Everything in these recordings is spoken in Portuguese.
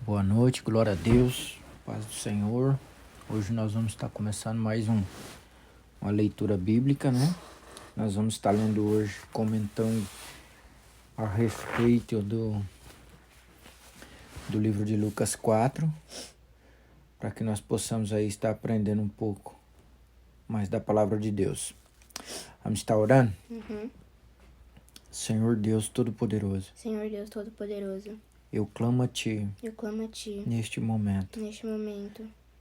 Boa noite, glória a Deus, paz do Senhor. Hoje nós vamos estar começando mais uma leitura bíblica, né? Nós vamos estar lendo hoje, comentando a respeito do livro de Lucas 4, para que nós possamos aí estar aprendendo um pouco mais da palavra de Deus. Vamos estar orando? Senhor Deus Todo-Poderoso, Senhor Deus Todo-Poderoso, eu clamo a Ti eu clamo a Ti neste momento.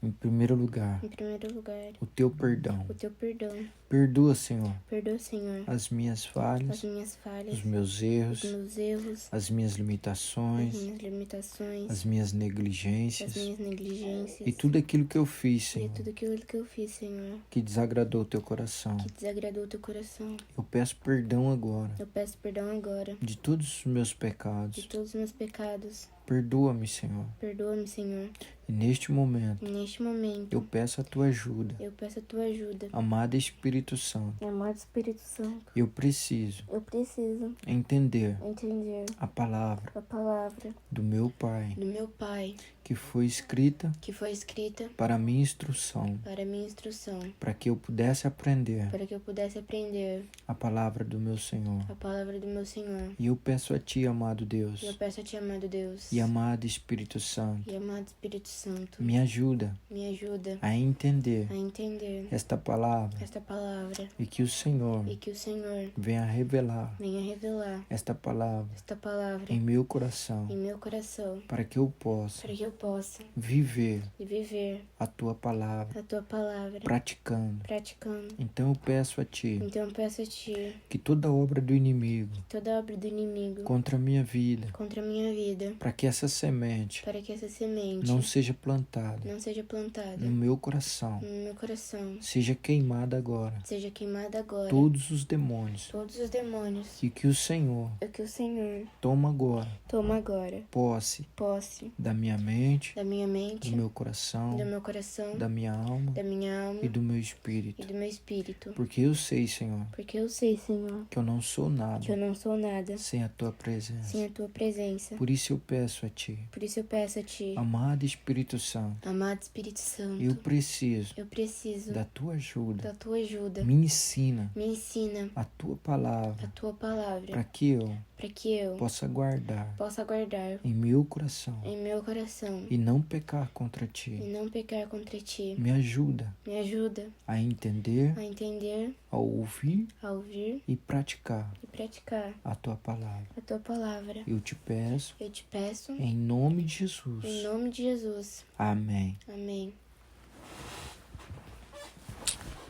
Em primeiro lugar, o Teu perdão. o Teu perdão. Perdoa, Senhor, Perdoa, Senhor, as minhas falhas, as minhas falhas, os meus erros, os meus erros, as minhas as limitações, minhas limitações, as minhas as negligências minhas negligências e tudo aquilo que eu fiz, e Senhor, tudo aquilo que eu fiz, Senhor, que desagradou o Teu coração. que desagradou o Teu coração. Eu peço perdão agora Eu peço perdão agora de todos os meus de pecados. todos os meus pecados. Perdoa-me, Senhor. Perdoa-me, Senhor. E neste momento, E neste momento, eu peço a Tua ajuda. eu peço a Tua ajuda. Amado Espírito Santo, Amado Espírito Santo, eu preciso eu preciso entender entender a palavra a palavra do meu Pai, do meu Pai, que foi escrita que foi escrita para minha instrução, para minha instrução, para que eu pudesse aprender para que eu pudesse aprender a palavra do meu Senhor. a palavra do meu Senhor. E eu peço a Ti, amado Deus, E eu peço a Ti, amado Deus, e amado Espírito Santo, e amado Espírito Santo, me ajuda me ajuda a entender a entender esta palavra esta palavra e que o Senhor e que o Senhor venha revelar venha revelar esta palavra esta palavra em meu coração, em meu coração, para que eu possa para que eu possa viver viver a Tua palavra, a Tua palavra, praticando. praticando. Então eu peço a Ti Então eu peço a Ti que toda obra do inimigo toda obra do inimigo contra a minha vida, contra a minha vida, para que essa semente para que essa semente não seja plantada não seja plantada no meu coração, no meu coração, seja queimada agora seja queimada agora todos os demônios, todos os demônios, e que o Senhor e que o Senhor toma agora toma agora posse posse da minha mente, da minha mente, do meu coração, do meu coração, da minha alma da minha alma e do meu e espírito, do meu espírito. porque eu sei, Senhor, Porque eu sei, Senhor, que eu não sou que eu nada não sou nada sem a Tua presença. sem a Tua presença. Por isso eu peço a Ti, Por isso eu peço a Ti, amado Espírito Santo, amado Espírito Santo, eu preciso eu preciso da Tua ajuda. da Tua ajuda. Me ensina Me ensina a Tua a palavra Tua palavra para que eu para que eu possa guardar possa guardar em meu coração em meu coração e não pecar contra e Ti. não pecar contra Ti. Me ajuda Me ajuda a entender, a entender, a ouvir a ouvir e praticar e praticar a Tua palavra. a Tua palavra. Eu te peço Eu te peço em nome de em Jesus. nome de Jesus. Amém. Amém.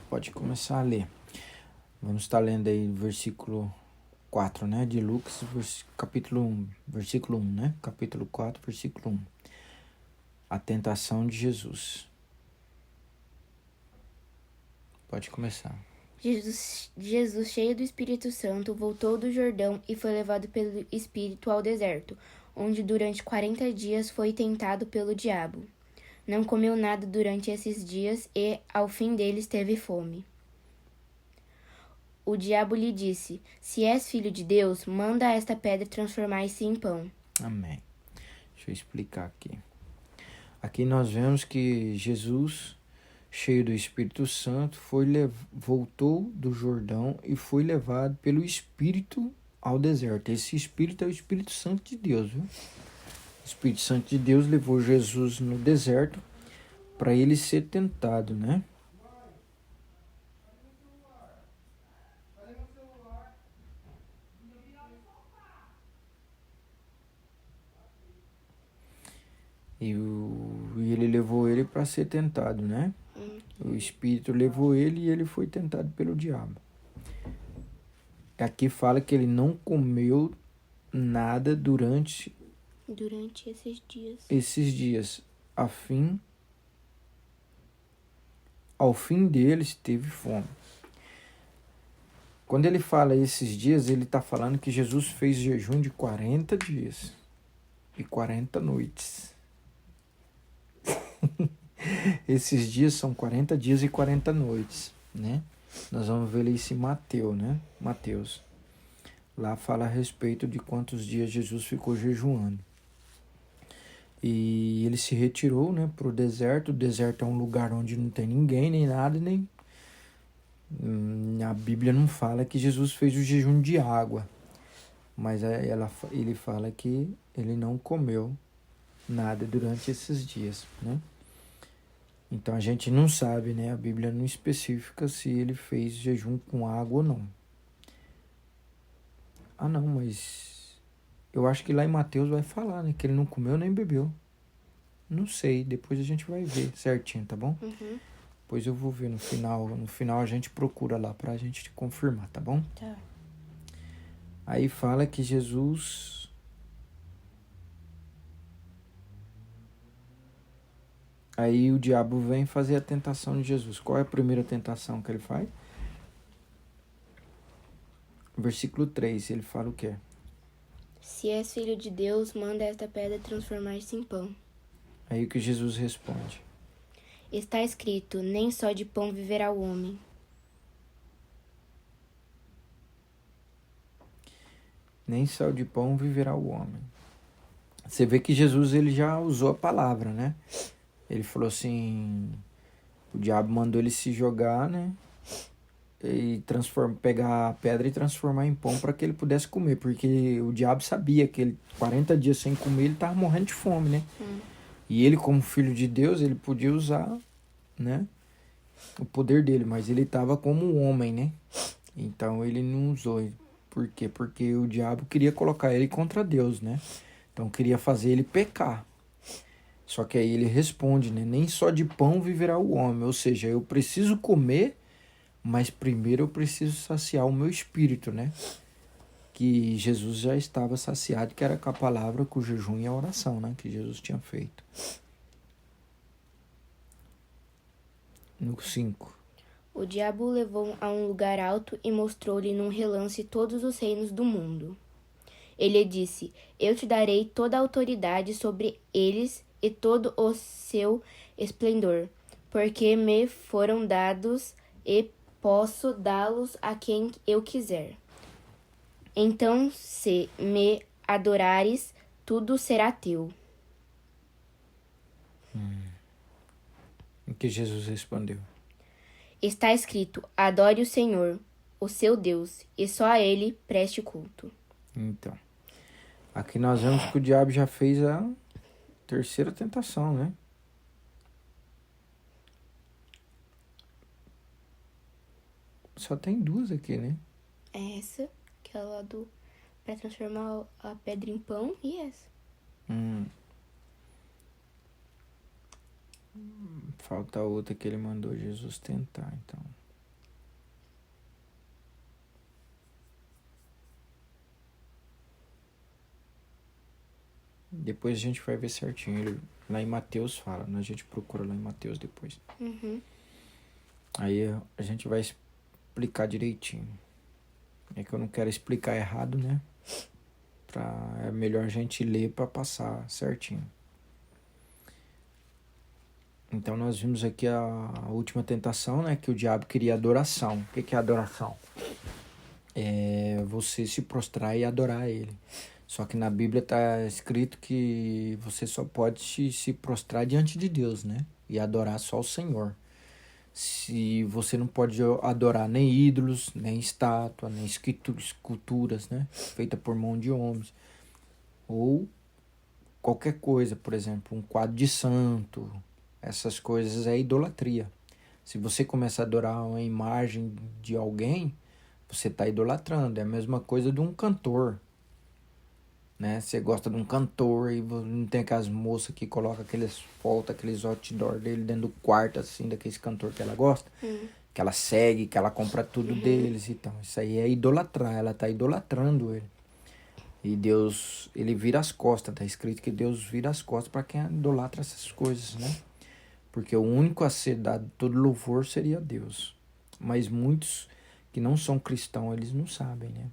Pode começar a ler. Vamos estar lendo aí o versículo 4, né? De Lucas, capítulo 1, versículo 1, né? Capítulo 4, versículo 1. A tentação de Jesus. Pode começar. Jesus, cheio do Espírito Santo, voltou do Jordão e foi levado pelo Espírito ao deserto, onde durante 40 dias foi tentado pelo diabo. Não comeu nada durante esses dias e, ao fim deles, teve fome. O diabo lhe disse: Se és filho de Deus, manda esta pedra transformar-se em pão. Amém. Deixa eu explicar aqui. Aqui nós vemos que Jesus, cheio do Espírito Santo, voltou do Jordão e foi levado pelo Espírito ao deserto. Esse Espírito é o Espírito Santo de Deus, viu? O Espírito Santo de Deus levou Jesus no deserto para ele ser tentado, né? E ele levou ele para ser tentado, né? O Espírito levou ele e ele foi tentado pelo diabo. Aqui fala que ele não comeu nada durante esses dias. Ao fim deles teve fome. Quando ele fala esses dias, ele está falando que Jesus fez jejum de 40 dias e 40 noites. Esses dias são 40 dias e 40 noites, né? Nós vamos ver isso em Mateus, né? Mateus. Lá fala a respeito de quantos dias Jesus ficou jejuando. E ele se retirou, né, para o deserto. O deserto é um lugar onde não tem ninguém, nem nada, nem... A Bíblia não fala que Jesus fez o jejum de água, mas ele fala que ele não comeu nada durante esses dias, né? Então a gente não sabe, né? A Bíblia não especifica se ele fez jejum com água ou não. Ah, não, mas eu acho que lá em Mateus vai falar, né? Que ele não comeu nem bebeu. Não sei, depois a gente vai ver certinho, tá bom? Uhum. Depois eu vou ver no final. No final a gente procura lá pra gente confirmar, tá bom? Tá. Aí fala que Jesus... Aí o diabo vem fazer a tentação de Jesus. Qual é a primeira tentação que ele faz? Versículo 3, ele fala o quê? Se és filho de Deus, manda esta pedra transformar-se em pão. Aí o que Jesus responde? Está escrito, nem só de pão viverá o homem. Nem só de pão viverá o homem. Você vê que Jesus ele já usou a palavra, né? Ele falou assim, o diabo mandou ele se jogar, né? E pegar a pedra e transformar em pão para que ele pudesse comer, porque o diabo sabia que ele 40 dias sem comer, ele estava morrendo de fome, né? E ele, como filho de Deus, ele podia usar, né, o poder dele, mas ele estava como um homem, né? Então ele não usou. Por quê? Porque o diabo queria colocar ele contra Deus, né? Então queria fazer ele pecar. Só que aí ele responde, né? Nem só de pão viverá o homem. Ou seja, eu preciso comer, mas primeiro eu preciso saciar o meu espírito, né? Que Jesus já estava saciado, que era com a palavra, com o jejum e a oração, né? Que Jesus tinha feito. No 5. O diabo o levou a um lugar alto e mostrou-lhe num relance todos os reinos do mundo. Ele disse, eu te darei toda a autoridade sobre eles e todo o seu esplendor, porque me foram dados e posso dá-los a quem eu quiser. Então, se me adorares, tudo será teu. O que Jesus respondeu? Está escrito, adore o Senhor, o seu Deus, e só a ele preste culto. Então, aqui nós vemos que o diabo já fez a terceira tentação, né? Só tem duas aqui, né? É essa, que é lá do... para transformar a pedra em pão, e essa. Falta outra que ele mandou Jesus tentar, então. Depois a gente vai ver certinho. Ele, lá em Mateus fala, né? A gente procura lá em Mateus depois. Aí a gente vai explicar direitinho. É que eu não quero explicar errado, né? É melhor a gente ler para passar certinho. Então nós vimos aqui a última tentação, né? Que o diabo queria adoração. O que é adoração? É você se prostrar e adorar ele. Só que na Bíblia está escrito que você só pode se prostrar diante de Deus, né? E adorar só o Senhor. Se você não pode adorar nem ídolos, nem estátua, nem esculturas, né? Feita por mão de homens. Ou qualquer coisa, por exemplo, um quadro de santo. Essas coisas é idolatria. Se você começa a adorar uma imagem de alguém, você está idolatrando. É a mesma coisa de um cantor. Né? Você gosta de um cantor e não tem aquelas moças que colocam aqueles fotos, aqueles outdoor dele dentro do quarto, assim, daqueles cantor que ela gosta. Que ela segue, que ela compra tudo deles e tal. Isso aí é idolatrar, ela está idolatrando ele. E Deus, ele vira as costas, tá escrito que Deus vira as costas para quem idolatra essas coisas, né? Porque o único a ser dado todo louvor seria Deus. Mas muitos que não são cristãos, eles não sabem, né?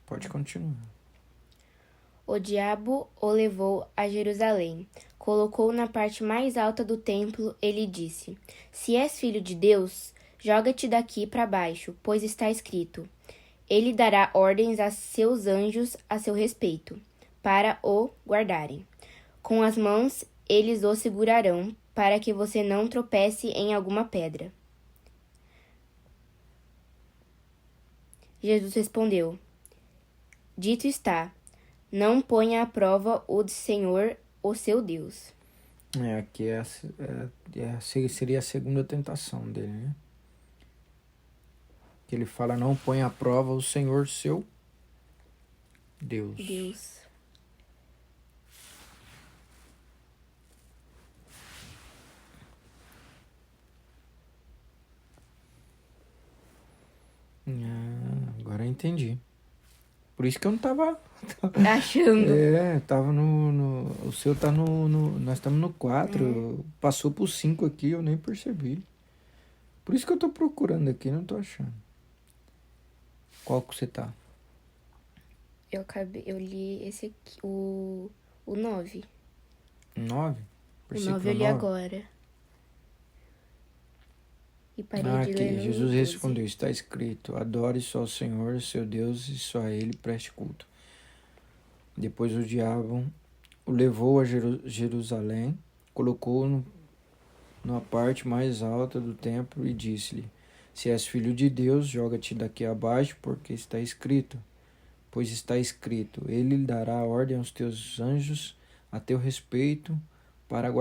Pode continuar. O diabo o levou a Jerusalém, colocou-o na parte mais alta do templo e lhe disse, se és filho de Deus, joga-te daqui para baixo, pois está escrito, Ele dará ordens a seus anjos a seu respeito, para o guardarem. Com as mãos eles o segurarão, para que você não tropece em alguma pedra. Jesus respondeu: Dito está, não ponha à prova o Senhor, o seu Deus. Aqui seria a segunda tentação dele, né? Que ele fala, não põe à prova o Senhor seu Deus. Agora eu entendi. Por isso que eu não tava Achando. Tava o seu tá nós estamos no 4. Passou pro 5 aqui, eu nem percebi. Por isso que eu tô procurando aqui, não tô achando. Qual que você tá? Eu li esse aqui, o 9. 9? O 9 eu li agora. E parei de aqui, ler no Jesus 12. respondeu, está escrito, adore só o Senhor, seu Deus, e só a Ele preste culto. Depois o diabo o levou a Jerusalém, colocou-o na parte mais alta do templo e disse-lhe, se és filho de Deus, joga-te daqui abaixo, porque está escrito. Pois está escrito, ele lhe dará ordem aos teus anjos a teu respeito para o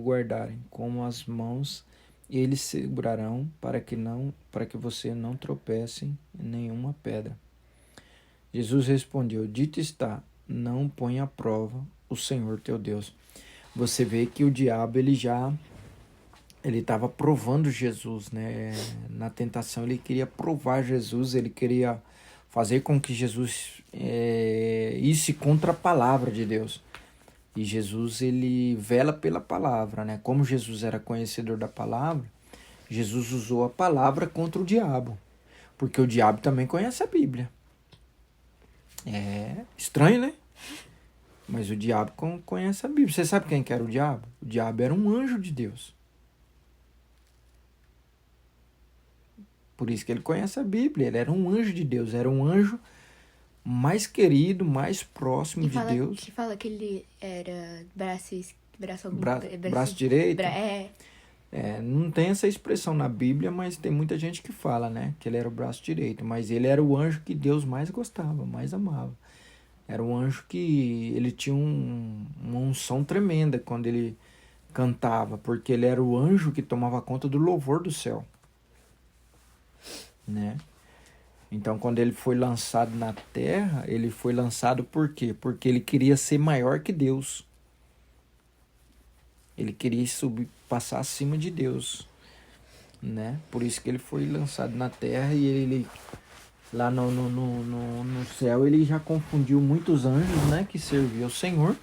guardarem como as mãos, e eles segurarão para que você não tropece em nenhuma pedra. Jesus respondeu, dito está, não ponha à prova o Senhor teu Deus. Você vê que o diabo ele estava provando Jesus, né? Na tentação ele queria provar Jesus, ele queria fazer com que Jesus isse contra a palavra de Deus. E Jesus ele vela pela palavra, né? Como Jesus era conhecedor da palavra, Jesus usou a palavra contra o diabo, porque o diabo também conhece a Bíblia. É estranho, né? Mas o diabo conhece a Bíblia. Você sabe quem que era o diabo? O diabo era um anjo de Deus. Por isso que ele conhece a Bíblia. Ele era um anjo de Deus. Era um anjo mais querido, mais próximo de Deus. Que fala que ele era braço direito. É. Não tem essa expressão na Bíblia, mas tem muita gente que fala, né? Que ele era o braço direito. Mas ele era o anjo que Deus mais gostava, mais amava. Era um anjo que ele tinha uma unção tremenda quando ele cantava, porque ele era o anjo que tomava conta do louvor do céu, né? Então, quando ele foi lançado na terra, ele foi lançado por quê? Porque ele queria ser maior que Deus. Ele queria passar acima de Deus, né? Por isso que ele foi lançado na terra e ele lá no céu ele já confundiu muitos anjos, né? Que serviam ao Senhor.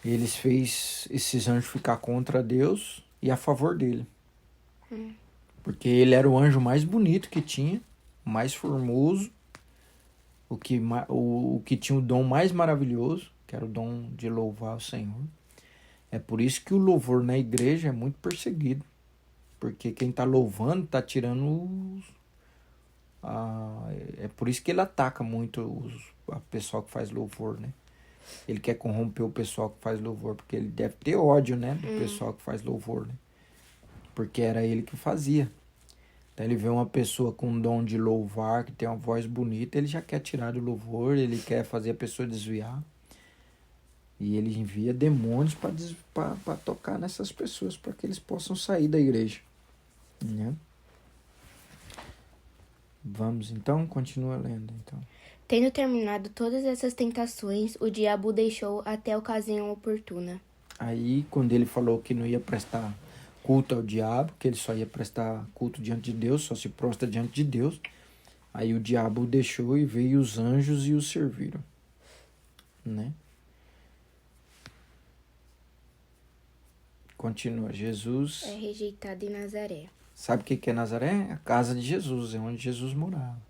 Eles fez esses anjos ficar contra Deus e a favor dele. Porque ele era o anjo mais bonito que tinha, mais formoso, o que tinha o dom mais maravilhoso, que era o dom de louvar o Senhor. É por isso que o louvor na igreja é muito perseguido. Porque quem está louvando está tirando é por isso que ele ataca muito o pessoal que faz louvor, né? Ele quer corromper o pessoal que faz louvor, porque ele deve ter ódio, né? Do pessoal que faz louvor, né? Porque era ele que fazia. Então ele vê uma pessoa com um dom de louvar, que tem uma voz bonita, ele já quer tirar do louvor, ele quer fazer a pessoa desviar. E ele envia demônios para tocar nessas pessoas, para que eles possam sair da igreja, né? Vamos então, continua lendo então. Tendo terminado todas essas tentações, o diabo o deixou até a ocasião oportuna. Aí, quando ele falou que não ia prestar culto ao diabo, que ele só ia prestar culto diante de Deus, só se prostra diante de Deus, aí o diabo o deixou e veio os anjos e o serviram, né? Continua, Jesus... É rejeitado em Nazaré. Sabe o que é Nazaré? A casa de Jesus, é onde Jesus morava.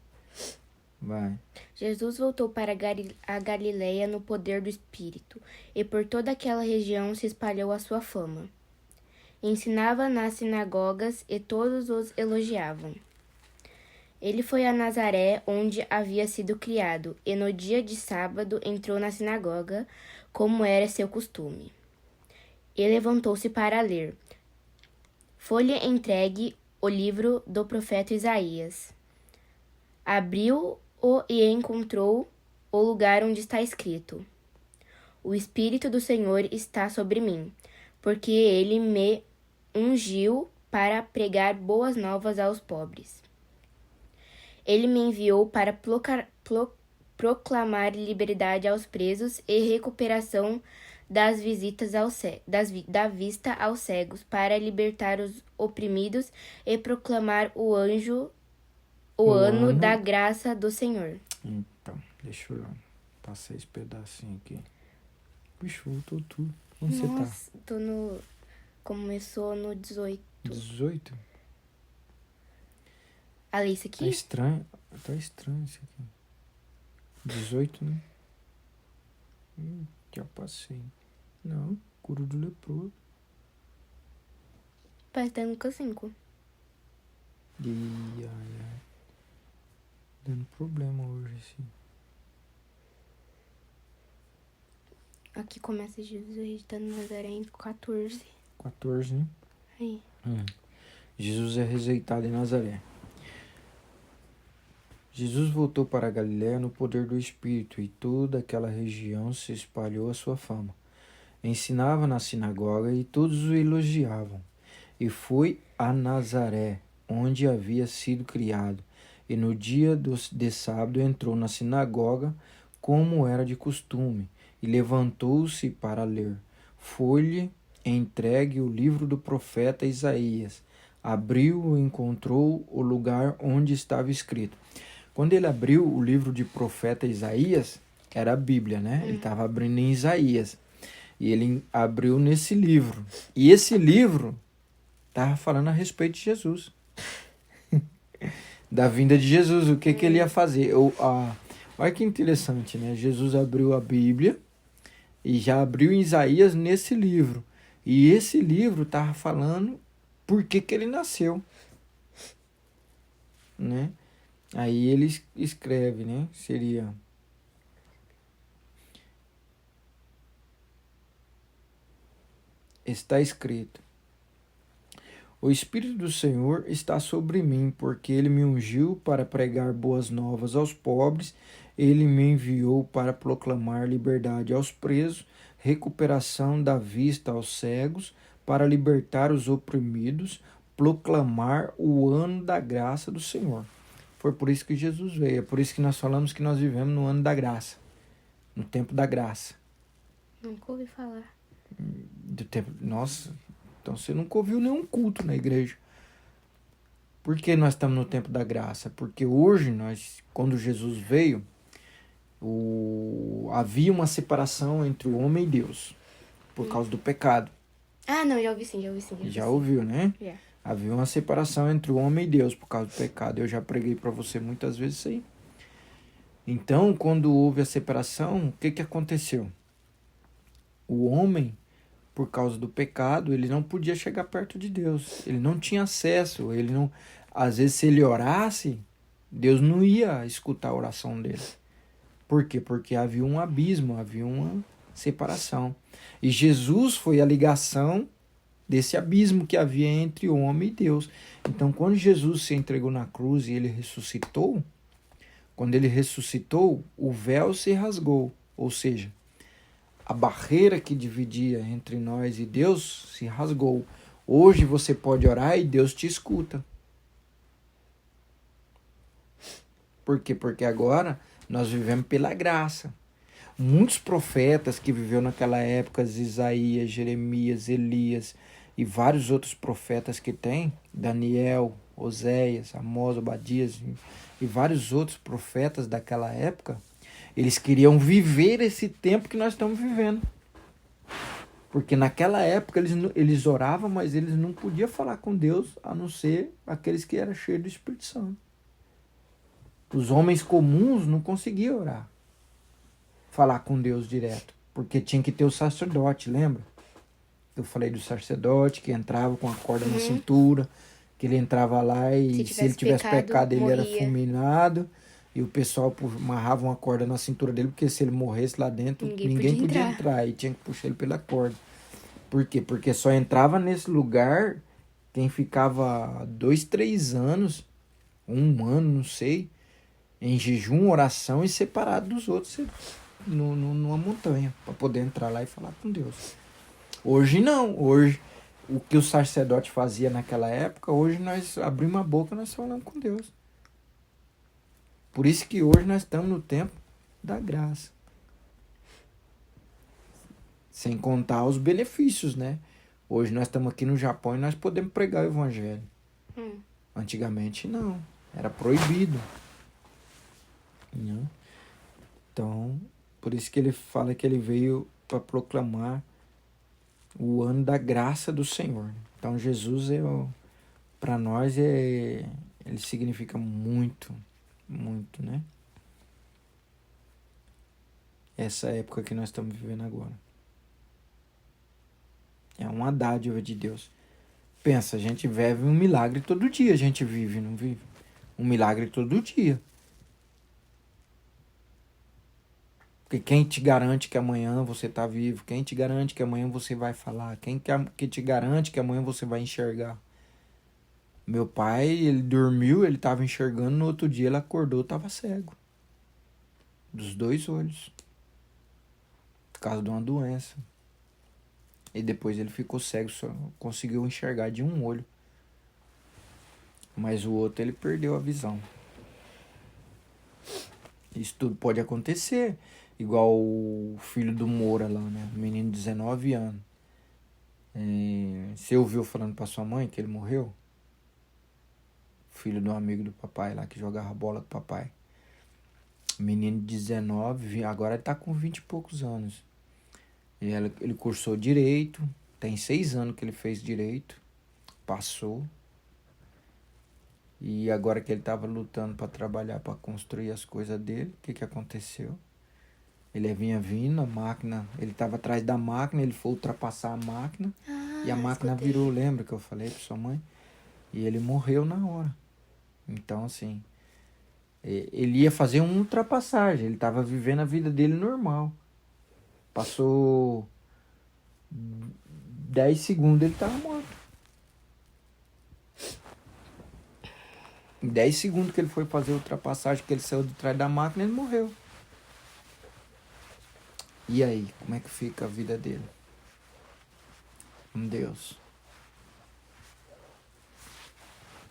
Vai. Jesus voltou para a Galiléia no poder do Espírito, e por toda aquela região se espalhou a sua fama. Ensinava nas sinagogas e todos os elogiavam. Ele foi a Nazaré, onde havia sido criado, e no dia de sábado entrou na sinagoga, como era seu costume. E levantou-se para ler. Foi-lhe entregue o livro do profeta Isaías. Abriu-o e encontrou o lugar onde está escrito: O Espírito do Senhor está sobre mim, porque ele me ungiu para pregar boas novas aos pobres. Ele me enviou para proclamar liberdade aos presos e recuperação das visitas da vista aos cegos, para libertar os oprimidos e proclamar o ano da graça do Senhor. Então, deixa eu passar esse pedacinho aqui. Puxa, voltou tudo. Onde você tá? Começou no 18. 18? Ali, isso aqui? Tá estranho isso aqui. 18, né? Já passei. Não, cura do leproso. Parece que tá no Lucas 5. Ai. Dando problema hoje, assim. Aqui começa Jesus rejeitando Nazaré em 14. 14, né? Aí. Jesus é rejeitado em Nazaré. Jesus voltou para a Galiléia no poder do Espírito, e toda aquela região se espalhou a sua fama. Ensinava na sinagoga e todos o elogiavam. E foi a Nazaré, onde havia sido criado, e no dia de sábado entrou na sinagoga, como era de costume, e levantou-se para ler. Foi-lhe entregue o livro do profeta Isaías. Abriu e encontrou o lugar onde estava escrito. Quando ele abriu o livro de profeta Isaías, era a Bíblia, né? Ele estava abrindo em Isaías. E ele abriu nesse livro. E esse livro estava falando a respeito de Jesus. Da vinda de Jesus, o que ele ia fazer. Olha que interessante, né? Jesus abriu a Bíblia e já abriu em Isaías nesse livro. E esse livro estava falando por que ele nasceu. Né? Aí ele escreve, né? Seria... Está escrito: O Espírito do Senhor está sobre mim, porque ele me ungiu para pregar boas novas aos pobres, ele me enviou para proclamar liberdade aos presos, recuperação da vista aos cegos, para libertar os oprimidos, proclamar o ano da graça do Senhor. Foi por isso que Jesus veio, é por isso que nós falamos que nós vivemos no ano da graça, no tempo da graça. Nunca ouvi falar. Nossa, então você nunca ouviu nenhum culto na igreja. Por que nós estamos no tempo da graça? Porque hoje, quando Jesus veio, havia uma separação entre o homem e Deus, por causa do pecado. Ah, não, já ouvi sim. Já ouviu, né? Yeah. Havia uma separação entre o homem e Deus por causa do pecado. Eu já preguei para você muitas vezes isso aí. Então, quando houve a separação, o que aconteceu? O homem, por causa do pecado, ele não podia chegar perto de Deus. Ele não tinha acesso. Às vezes, se ele orasse, Deus não ia escutar a oração dele. Por quê? Porque havia um abismo, havia uma separação. E Jesus foi a ligação desse abismo que havia entre o homem e Deus. Então, quando Jesus se entregou na cruz e ele ressuscitou, quando ele ressuscitou, o véu se rasgou. Ou seja, a barreira que dividia entre nós e Deus se rasgou. Hoje você pode orar e Deus te escuta. Por quê? Porque agora nós vivemos pela graça. Muitos profetas que viveram naquela época, Isaías, Jeremias, Elias e vários outros profetas que tem, Daniel, Oséias, Amós, Obadias e vários outros profetas daquela época, eles queriam viver esse tempo que nós estamos vivendo. Porque naquela época eles oravam, mas eles não podiam falar com Deus, a não ser aqueles que eram cheios do Espírito Santo. Os homens comuns não conseguiam orar, falar com Deus direto, porque tinha que ter o sacerdote, lembra? Eu falei do sacerdote que entrava com a corda na cintura, Que ele entrava lá e se ele tivesse pecado, ele era fulminado. E o pessoal amarrava uma corda na cintura dele, porque se ele morresse lá dentro, ninguém podia entrar. E tinha que puxar ele pela corda. Por quê? Porque só entrava nesse lugar quem ficava 2, 3 anos, 1 ano, não sei, em jejum, oração e separado dos outros numa montanha, para poder entrar lá e falar com Deus. Hoje não. Hoje, o que o sacerdote fazia naquela época, hoje nós abrimos a boca e nós falamos com Deus. Por isso que hoje nós estamos no tempo da graça. Sem contar os benefícios, né? Hoje nós estamos aqui no Japão e nós podemos pregar o evangelho. Antigamente não. Era proibido. Não. Então, por isso que ele fala que ele veio para proclamar o ano da graça do Senhor. Então, Jesus, para nós, ele significa muito, muito, né? Essa época que nós estamos vivendo agora. É uma dádiva de Deus. Pensa, a gente vive um milagre todo dia, a gente vive, não vive? Um milagre todo dia. Porque quem te garante que amanhã você está vivo? Quem te garante que amanhã você vai falar? Quem que te garante que amanhã você vai enxergar? Meu pai, ele dormiu, ele estava enxergando, no outro dia ele acordou, estava cego. Dos 2 olhos. Por causa de uma doença. E depois ele ficou cego, só conseguiu enxergar de um olho. Mas o outro ele perdeu a visão. Isso tudo pode acontecer. Igual o filho do Moura lá, né? O menino de 19 anos. Você ouviu falando pra sua mãe que ele morreu? Filho de um amigo do papai lá, que jogava bola com o papai. Menino de 19, agora ele tá com 20 e poucos anos. Ele cursou Direito, tem 6 anos que ele fez Direito, passou. E agora que ele estava lutando para trabalhar, para construir as coisas dele, o que aconteceu? Ele vinha vindo, a máquina, ele estava atrás da máquina, ele foi ultrapassar a máquina, e a máquina virou, lembra que eu falei para sua mãe? E ele morreu na hora. Então, assim, ele ia fazer uma ultrapassagem, ele estava vivendo a vida dele normal. Passou 10 segundos, ele estava morto. Em 10 segundos que ele foi fazer a ultrapassagem, que ele saiu de trás da máquina, ele morreu. E aí, como é que fica a vida dele? Com Deus.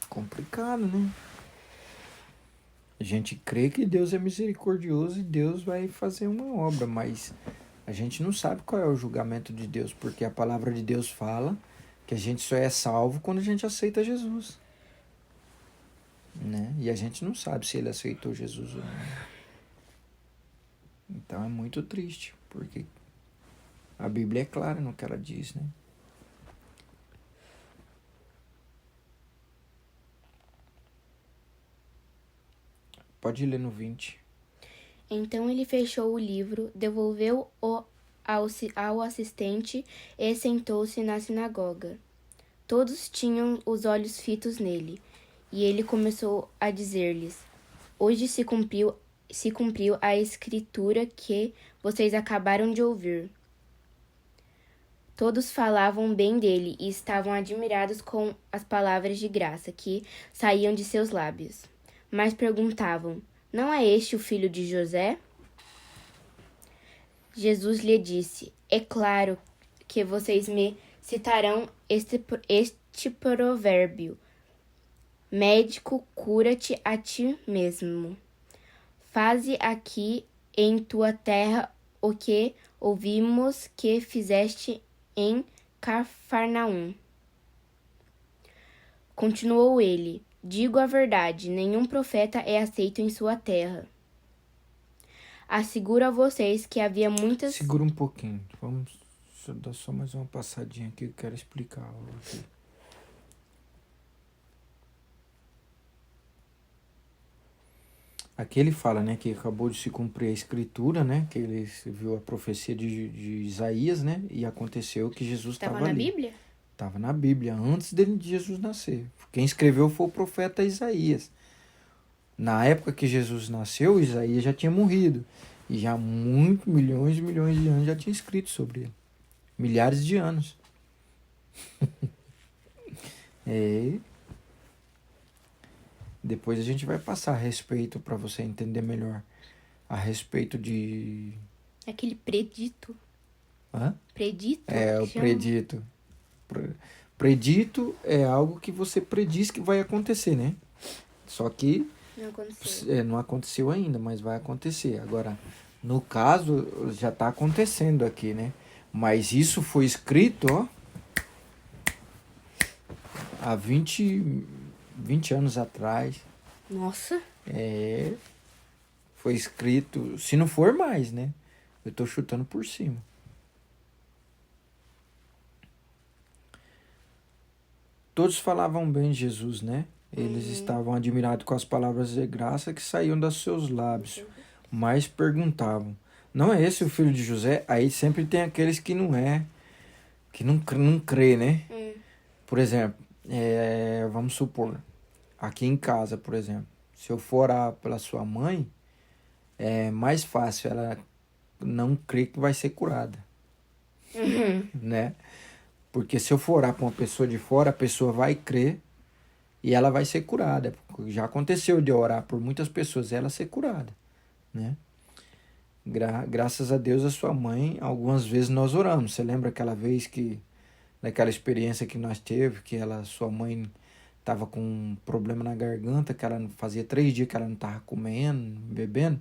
Complicado, né? A gente crê que Deus é misericordioso e Deus vai fazer uma obra, mas a gente não sabe qual é o julgamento de Deus, porque a palavra de Deus fala que a gente só é salvo quando a gente aceita Jesus. Né? E a gente não sabe se ele aceitou Jesus ou não. Então é muito triste, porque a Bíblia é clara no que ela diz, né? Pode ler no 20. Então ele fechou o livro, devolveu-o ao assistente e sentou-se na sinagoga. Todos tinham os olhos fitos nele, e ele começou a dizer-lhes: Hoje se cumpriu a escritura que vocês acabaram de ouvir. Todos falavam bem dele e estavam admirados com as palavras de graça que saíam de seus lábios. Mas perguntavam: Não é este o filho de José? Jesus lhe disse: É claro que vocês me citarão este provérbio: Médico, cura-te a ti mesmo. Faze aqui em tua terra o que ouvimos que fizeste em Cafarnaum. Continuou ele: Digo a verdade, nenhum profeta é aceito em sua terra. Asseguro a vocês que havia muitas... Segura um pouquinho. Vamos dar só mais uma passadinha aqui que eu quero explicar algo aqui. Aqui ele fala, né, que acabou de se cumprir a escritura, né, que ele viu a profecia de Isaías, né, e aconteceu que Jesus estava ali. Estava na Bíblia? Estava na Bíblia, antes de Jesus nascer. Quem escreveu foi o profeta Isaías. Na época que Jesus nasceu, Isaías já tinha morrido. E já milhões e milhões de anos já tinha escrito sobre ele. Milhares de anos. É. Depois a gente vai passar a respeito para você entender melhor. A respeito de... Aquele predito. Hã? Predito? É, o chama? predito. Predito é algo que você prediz que vai acontecer, né? Só que Não aconteceu. não aconteceu ainda, mas vai acontecer. Agora, no caso, já está acontecendo aqui, né? Mas isso foi escrito, ó, há 20 anos atrás. Nossa. É, foi escrito, se não for mais, né? Eu tô chutando por cima. Todos falavam bem de Jesus, né? Eles estavam admirados com as palavras de graça que saíam dos seus lábios, mas perguntavam: não é esse o filho de José? Aí sempre tem aqueles que não é, que não crê, né? Por exemplo, vamos supor, aqui em casa, por exemplo, se eu for orar pela sua mãe, é mais fácil ela não crer que vai ser curada, né? Porque se eu for orar para uma pessoa de fora, a pessoa vai crer e ela vai ser curada. Já aconteceu de eu orar por muitas pessoas e ela ser curada, né? Graças a Deus, a sua mãe, algumas vezes nós oramos. Você lembra aquela vez daquela experiência que nós teve, que sua mãe estava com um problema na garganta, que ela fazia 3 dias que ela não estava comendo, bebendo?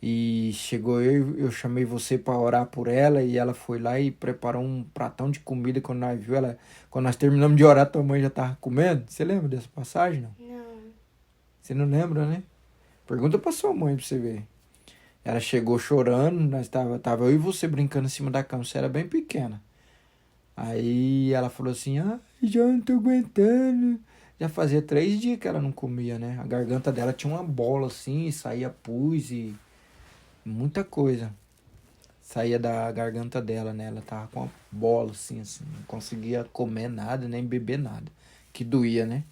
E chegou eu chamei você para orar por ela e ela foi lá e preparou um pratão de comida. Quando nós viu ela, quando nós terminamos de orar, tua mãe já tava comendo. Você lembra dessa passagem, não? Não. Você não lembra, né? Pergunta pra sua mãe pra você ver. Ela chegou chorando, nós tava eu e você brincando em cima da cama, você era bem pequena. Aí ela falou assim: já não tô aguentando. Já fazia 3 dias que ela não comia, né? A garganta dela tinha uma bola assim, e saía pus e muita coisa saía da garganta dela, né? Ela tava com uma bola assim, não conseguia comer nada, nem beber nada, que doía, né?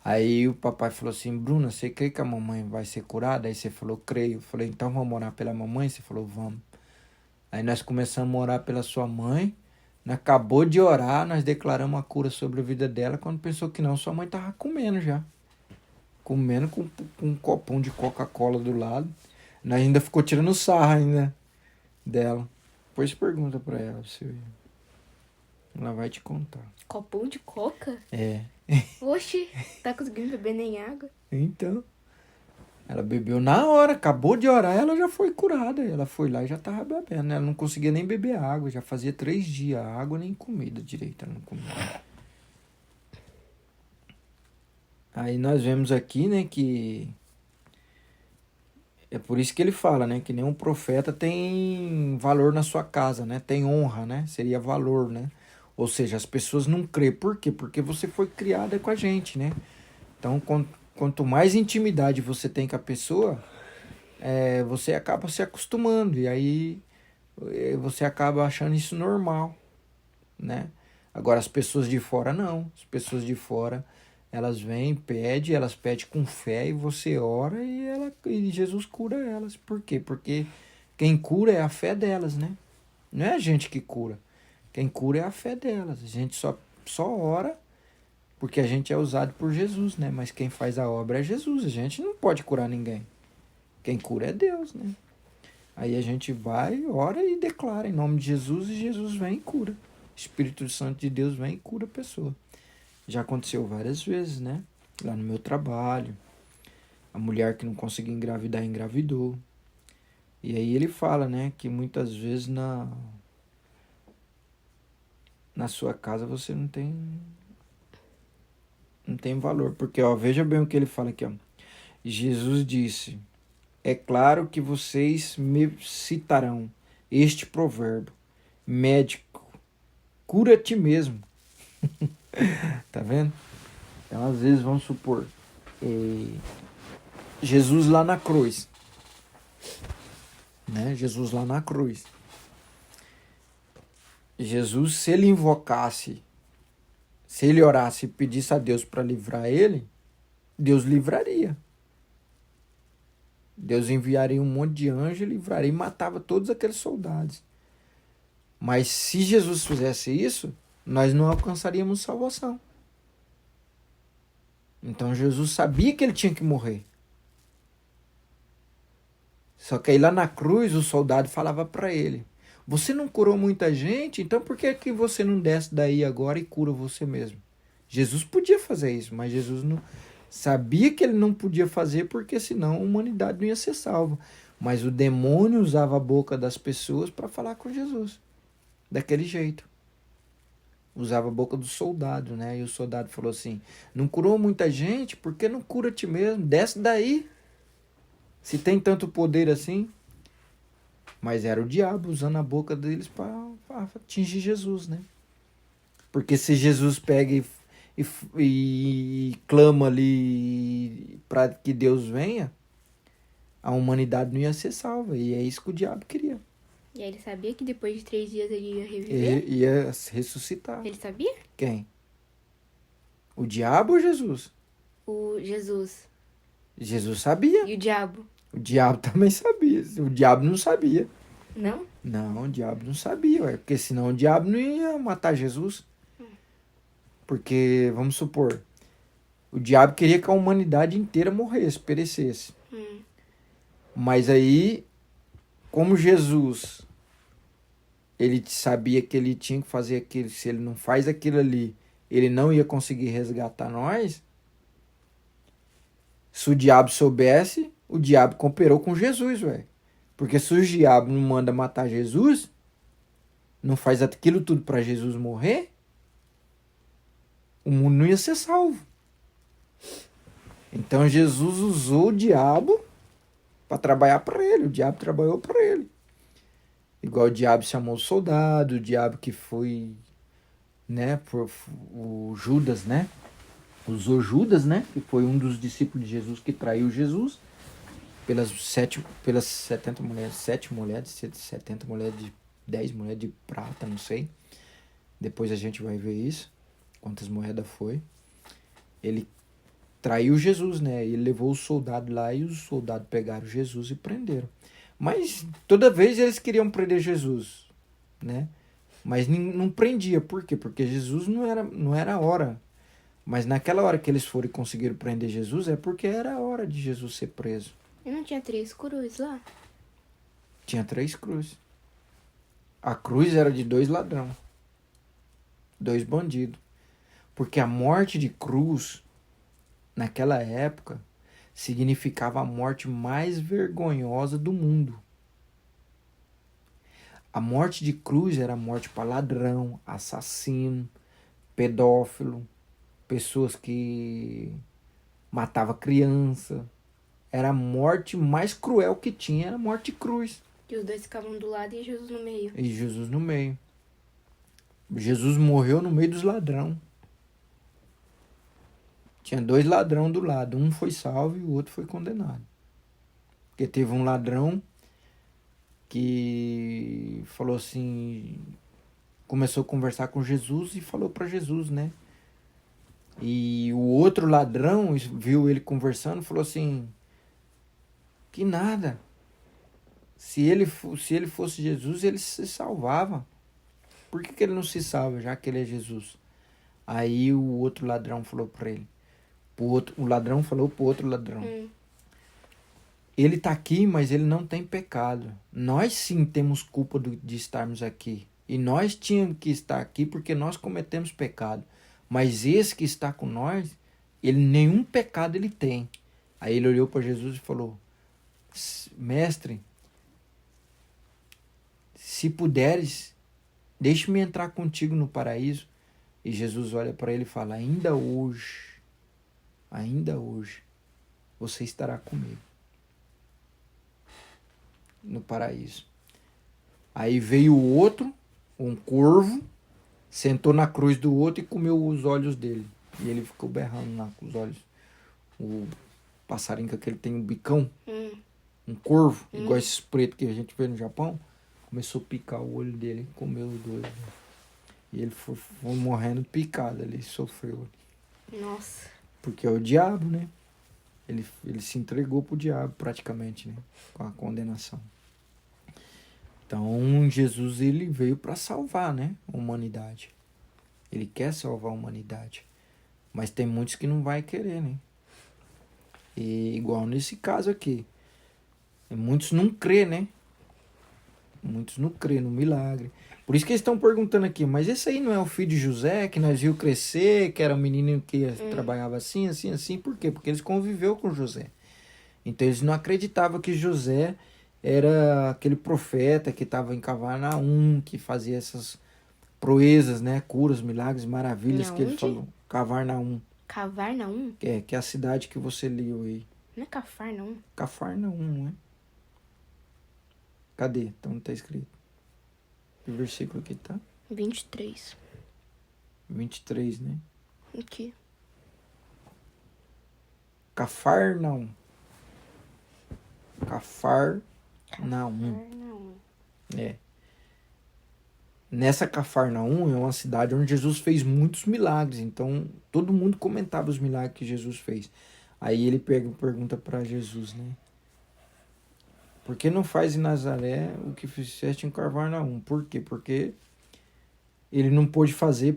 Aí o papai falou assim: Bruna, você crê que a mamãe vai ser curada? Aí você falou: creio. Eu falei: então vamos orar pela mamãe? Você falou: vamos. Aí nós começamos a orar pela sua mãe. Nós acabou de orar, nós declaramos a cura sobre a vida dela. Quando pensou que não, sua mãe tava comendo já. Comendo com um copão de Coca-Cola do lado. Nós ainda ficou tirando sarra ainda dela. Depois pergunta pra ela, você ver. Ela vai te contar. Copão de coca? É. Oxi, tá conseguindo beber nem água? Então, ela bebeu na hora, acabou de orar, ela já foi curada. Ela foi lá e já tava bebendo. Ela não conseguia nem beber água, já fazia 3 dias. Água nem comida direito, ela não comia. Aí nós vemos aqui, né, que é por isso que ele fala, né, que nenhum profeta tem valor na sua casa, né, tem honra, né, seria valor, né. Ou seja, as pessoas não crê. Por quê? Porque você foi criada com a gente, né. Então, quanto mais intimidade você tem com a pessoa, você acaba se acostumando. E aí você acaba achando isso normal, né. Agora, as pessoas de fora, não. As pessoas de fora, elas vêm, elas pedem com fé e você ora e Jesus cura elas. Por quê? Porque quem cura é a fé delas, né. Não é a gente que cura. Quem cura é a fé delas. A gente só ora porque a gente é usado por Jesus, né? Mas quem faz a obra é Jesus. A gente não pode curar ninguém. Quem cura é Deus, né? Aí a gente vai, ora e declara em nome de Jesus e Jesus vem e cura. Espírito Santo de Deus vem e cura a pessoa. Já aconteceu várias vezes, né? Lá no meu trabalho. A mulher que não conseguia engravidar, engravidou. E aí ele fala, né? Que muitas vezes na sua casa você não tem valor. Porque, ó, veja bem o que ele fala aqui, ó. Jesus disse: é claro que vocês me citarão este provérbio: médico, cura a ti mesmo. Tá vendo? Então, às vezes, vamos supor, Jesus lá na cruz, né? Jesus lá na cruz. Jesus, se ele invocasse Se ele orasse e pedisse a Deus para livrar ele, Deus livraria. Deus enviaria um monte de anjo, livraria e matava todos aqueles soldados. Mas se Jesus fizesse isso, nós não alcançaríamos salvação. Então Jesus sabia que ele tinha que morrer. Só que aí lá na cruz o soldado falava para ele: você não curou muita gente, então por que que você não desce daí agora e cura você mesmo? Jesus podia fazer isso, mas Jesus não sabia que ele não podia fazer porque senão a humanidade não ia ser salva. Mas o demônio usava a boca das pessoas para falar com Jesus. Daquele jeito. Usava a boca do soldado, né? E o soldado falou assim: não curou muita gente, por que não cura a ti mesmo? Desce daí. Se tem tanto poder assim. Mas era o diabo usando a boca deles para atingir Jesus, né? Porque se Jesus pega e clama ali para que Deus venha, a humanidade não ia ser salva. E é isso que o diabo queria. E aí ele sabia que depois de 3 dias ele ia reviver? Ia ressuscitar. Ele sabia? Quem? O diabo ou Jesus? O Jesus. Jesus sabia. E o diabo? O diabo também sabia. O diabo não sabia. Não? Não, o diabo não sabia, ué, porque senão o diabo não ia matar Jesus. Porque, vamos supor, o diabo queria que a humanidade inteira morresse, perecesse. Mas aí, como Jesus, ele sabia que ele tinha que fazer aquilo, se ele não faz aquilo ali, ele não ia conseguir resgatar nós. Se o diabo soubesse, o diabo cooperou com Jesus, velho. Porque se o diabo não manda matar Jesus, não faz aquilo tudo para Jesus morrer, o mundo não ia ser salvo. Então Jesus usou o diabo para trabalhar para ele. O diabo trabalhou para ele. Igual o diabo chamou o soldado, o diabo que foi, né, o Judas, né? Usou Judas, né? Que foi um dos discípulos de Jesus que traiu Jesus. Pelas 70 mulheres, 7 mulheres, 70 mulheres, 10 mulheres de prata, não sei. Depois a gente vai ver isso. Quantas moedas foi. Ele traiu Jesus, né? Ele levou os soldados lá e os soldados pegaram Jesus e prenderam. Mas toda vez eles queriam prender Jesus, né? Mas não prendia. Por quê? Porque Jesus não era a hora. Mas naquela hora que eles foram e conseguiram prender Jesus, é porque era a hora de Jesus ser preso. E não tinha 3 cruzes lá? Tinha 3 cruzes. A cruz era de 2 ladrões. 2 bandidos. Porque a morte de cruz, naquela época, significava a morte mais vergonhosa do mundo. A morte de cruz era a morte para ladrão, assassino, pedófilo, pessoas que matavam criança. Era a morte mais cruel que tinha, era a morte de cruz. E os dois ficavam do lado e Jesus no meio. E Jesus no meio. Jesus morreu no meio dos ladrões. Tinha 2 ladrões do lado. Um foi salvo e o outro foi condenado. Porque teve um ladrão que falou assim... Começou a conversar com Jesus e falou para Jesus, né? E o outro ladrão viu ele conversando e falou assim... Que nada. Se ele fosse Jesus, ele se salvava. Por que ele não se salva, já que ele é Jesus? Aí o outro ladrão falou para ele. O ladrão falou pro outro ladrão. Ele tá aqui, mas ele não tem pecado. Nós sim temos culpa de estarmos aqui. E nós tínhamos que estar aqui porque nós cometemos pecado. Mas esse que está com nós, ele nenhum pecado ele tem. Aí ele olhou para Jesus e falou: Mestre, se puderes, deixe-me entrar contigo no paraíso. E Jesus olha para ele e fala: ainda hoje, você estará comigo no paraíso. Aí veio o outro, um corvo, sentou na cruz do outro e comeu os olhos dele. E ele ficou berrando lá com os olhos. O passarinho que aquele tem um bicão, um corvo, igual esses pretos que a gente vê no Japão, começou a picar o olho dele e comeu os dois. E ele foi morrendo picado ali, sofreu. Nossa. Porque é o diabo, né? Ele se entregou pro diabo praticamente, né? Com a condenação. Então, Jesus, ele veio para salvar, né? A humanidade. Ele quer salvar a humanidade. Mas tem muitos que não vai querer, né? E igual nesse caso aqui. Muitos não crê, né? Muitos não crê no milagre. Por isso que eles estão perguntando aqui, mas esse aí não é o filho de José, que nós viu crescer, que era um menino que trabalhava assim, assim, assim. Por quê? Porque eles conviveu com José. Então eles não acreditavam que José era aquele profeta que estava em Cavarnaum, que fazia essas proezas, né? Curas, milagres, maravilhas que ele falou. Cavarnaum. Cavarnaum? Que é a cidade que você leu aí. Não é Cafarnaum? Cafarnaum, não é? Cadê? Então não tá escrito. Que versículo que tá? 23. 23, né? Aqui. Cafarnaum. Cafarnaum. Cafarnaum. É. Nessa Cafarnaum é uma cidade onde Jesus fez muitos milagres. Então, todo mundo comentava os milagres que Jesus fez. Aí ele pergunta para Jesus, né? Por que não faz em Nazaré o que fizeste em Cafarnaum? Por quê? Porque ele não pôde fazer.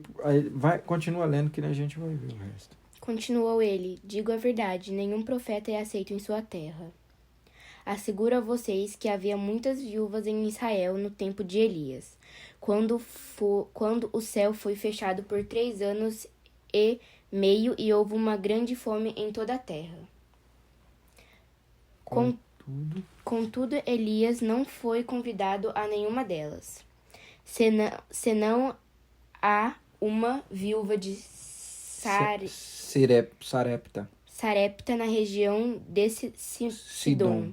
Continua lendo que a gente vai ver o resto. Continuou ele: digo a verdade, nenhum profeta é aceito em sua terra. Asseguro a vocês que havia muitas viúvas em Israel no tempo de Elias, quando o céu foi fechado por 3 anos e meio e houve uma grande fome em toda a terra. Contudo, Elias não foi convidado a nenhuma delas, senão a uma viúva de Sarepta na região de Sidom.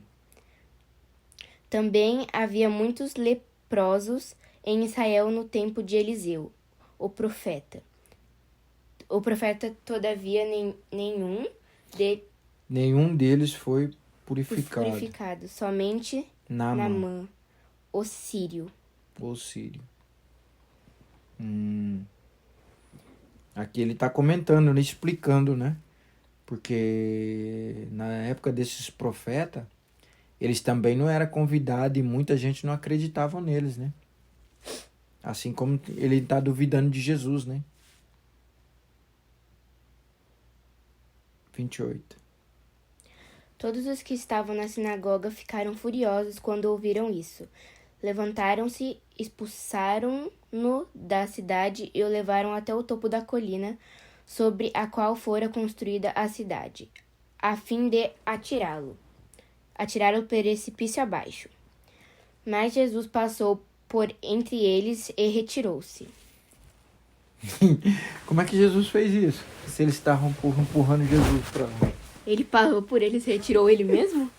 Também havia muitos leprosos em Israel no tempo de Eliseu, o profeta. Todavia, nenhum deles foi purificado. Somente Naamã, o sírio. Aqui ele está comentando, explicando, né? Porque na época desses profetas, eles também não eram convidados e muita gente não acreditava neles, né? Assim como ele está duvidando de Jesus, né? 28. Todos os que estavam na sinagoga ficaram furiosos quando ouviram isso. Levantaram-se, expulsaram-no da cidade e o levaram até o topo da colina sobre a qual fora construída a cidade, a fim de atirá-lo precipício abaixo. Mas Jesus passou por entre eles e retirou-se. Como é que Jesus fez isso? Se eles estavam empurrando Jesus para lá. Ele parou por eles e retirou ele mesmo?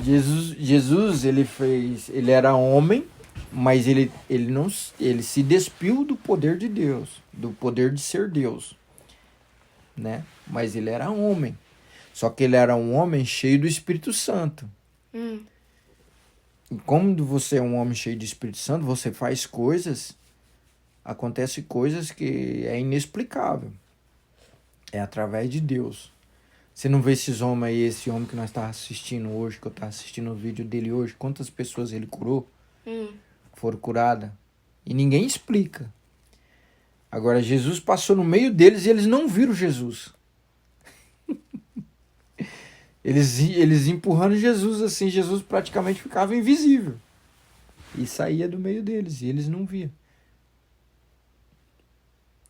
Jesus, ele era homem, mas ele se despiu do poder de Deus, do poder de ser Deus, né? Mas ele era homem. Só que ele era um homem cheio do Espírito Santo. E como você é um homem cheio do Espírito Santo, você faz acontece coisas que é inexplicável. É através de Deus. Você não vê esses homens aí, esse homem que nós estávamos assistindo hoje, que eu estava assistindo o vídeo dele hoje, quantas pessoas ele curou, foram curadas, e ninguém explica. Agora, Jesus passou no meio deles e eles não viram Jesus. Eles empurrando Jesus assim, Jesus praticamente ficava invisível. E saía do meio deles, e eles não viam.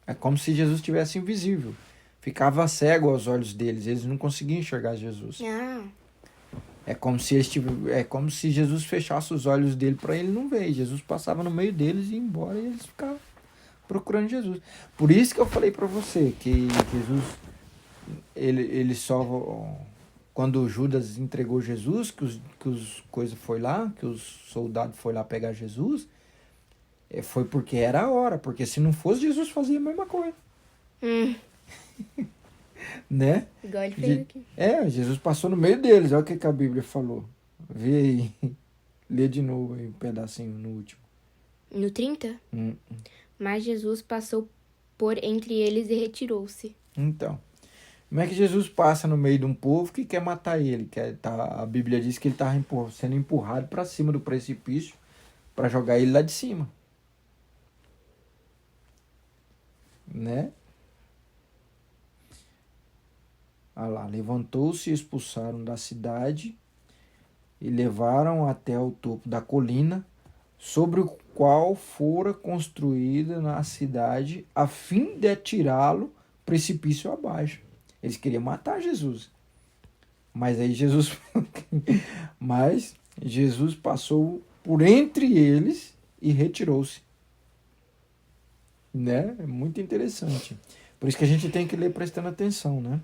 É como se Jesus estivesse invisível. Ficava cego aos olhos deles, eles não conseguiam enxergar Jesus. É como se Jesus fechasse os olhos dele para ele não ver. Jesus passava no meio deles e ia embora e eles ficavam procurando Jesus. Por isso que eu falei para você que Jesus, ele só... Quando Judas entregou Jesus, que os soldados foram lá pegar Jesus, foi porque era a hora. Porque se não fosse, Jesus fazia a mesma coisa. Né? Igual ele fez aqui. Jesus passou no meio deles. Olha o que a Bíblia falou. Vê aí. Lê de novo aí um pedacinho no último. No 30? Hum. Mas Jesus passou por entre eles e retirou-se. Então, como é que Jesus passa no meio de um povo que quer matar ele? A Bíblia diz que ele estava sendo empurrado para cima do precipício para jogar ele lá de cima. Né? Olha lá, levantou-se e expulsaram da cidade e levaram até o topo da colina, sobre o qual fora construída na cidade, a fim de atirá-lo precipício abaixo. Eles queriam matar Jesus. Mas aí Jesus passou por entre eles e retirou-se. Né? É muito interessante. Por isso que a gente tem que ler prestando atenção, né?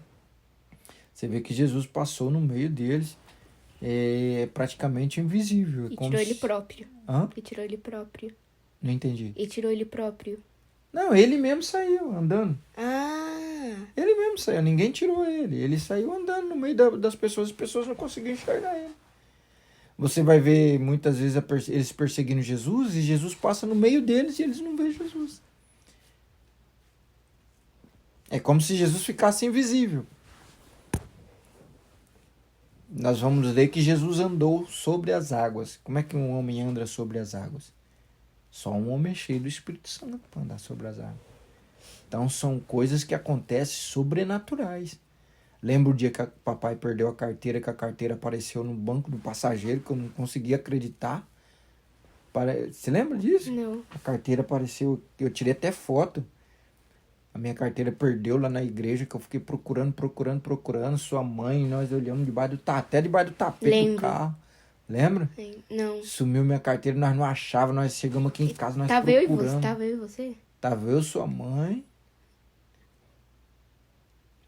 Você vê que Jesus passou no meio deles, praticamente invisível. E tirou ele próprio. Hã? E tirou ele próprio. Não entendi. E tirou ele próprio. Não, ele mesmo saiu andando. Ah! Ele mesmo saiu, ninguém tirou ele. Ele saiu andando no meio das pessoas, as pessoas não conseguiam enxergar ele. Você vai ver muitas vezes eles perseguindo Jesus e Jesus passa no meio deles e eles não veem Jesus. É como se Jesus ficasse invisível. Nós vamos ler que Jesus andou sobre as águas. Como é que um homem anda sobre as águas? Só um homem cheio do Espírito Santo para andar sobre as águas. Então são coisas que acontecem sobrenaturais. Lembra o dia que o papai perdeu a carteira, que a carteira apareceu no banco do passageiro, que eu não conseguia acreditar? Você lembra disso? Não. A carteira apareceu, eu tirei até foto. A minha carteira perdeu lá na igreja, que eu fiquei procurando. Sua mãe, nós olhamos até debaixo do tapete do carro. Lembra? Não. Sumiu minha carteira, nós não achávamos, nós chegamos aqui em casa, nós Tava procuramos. Tava eu e você? Tava eu, sua mãe.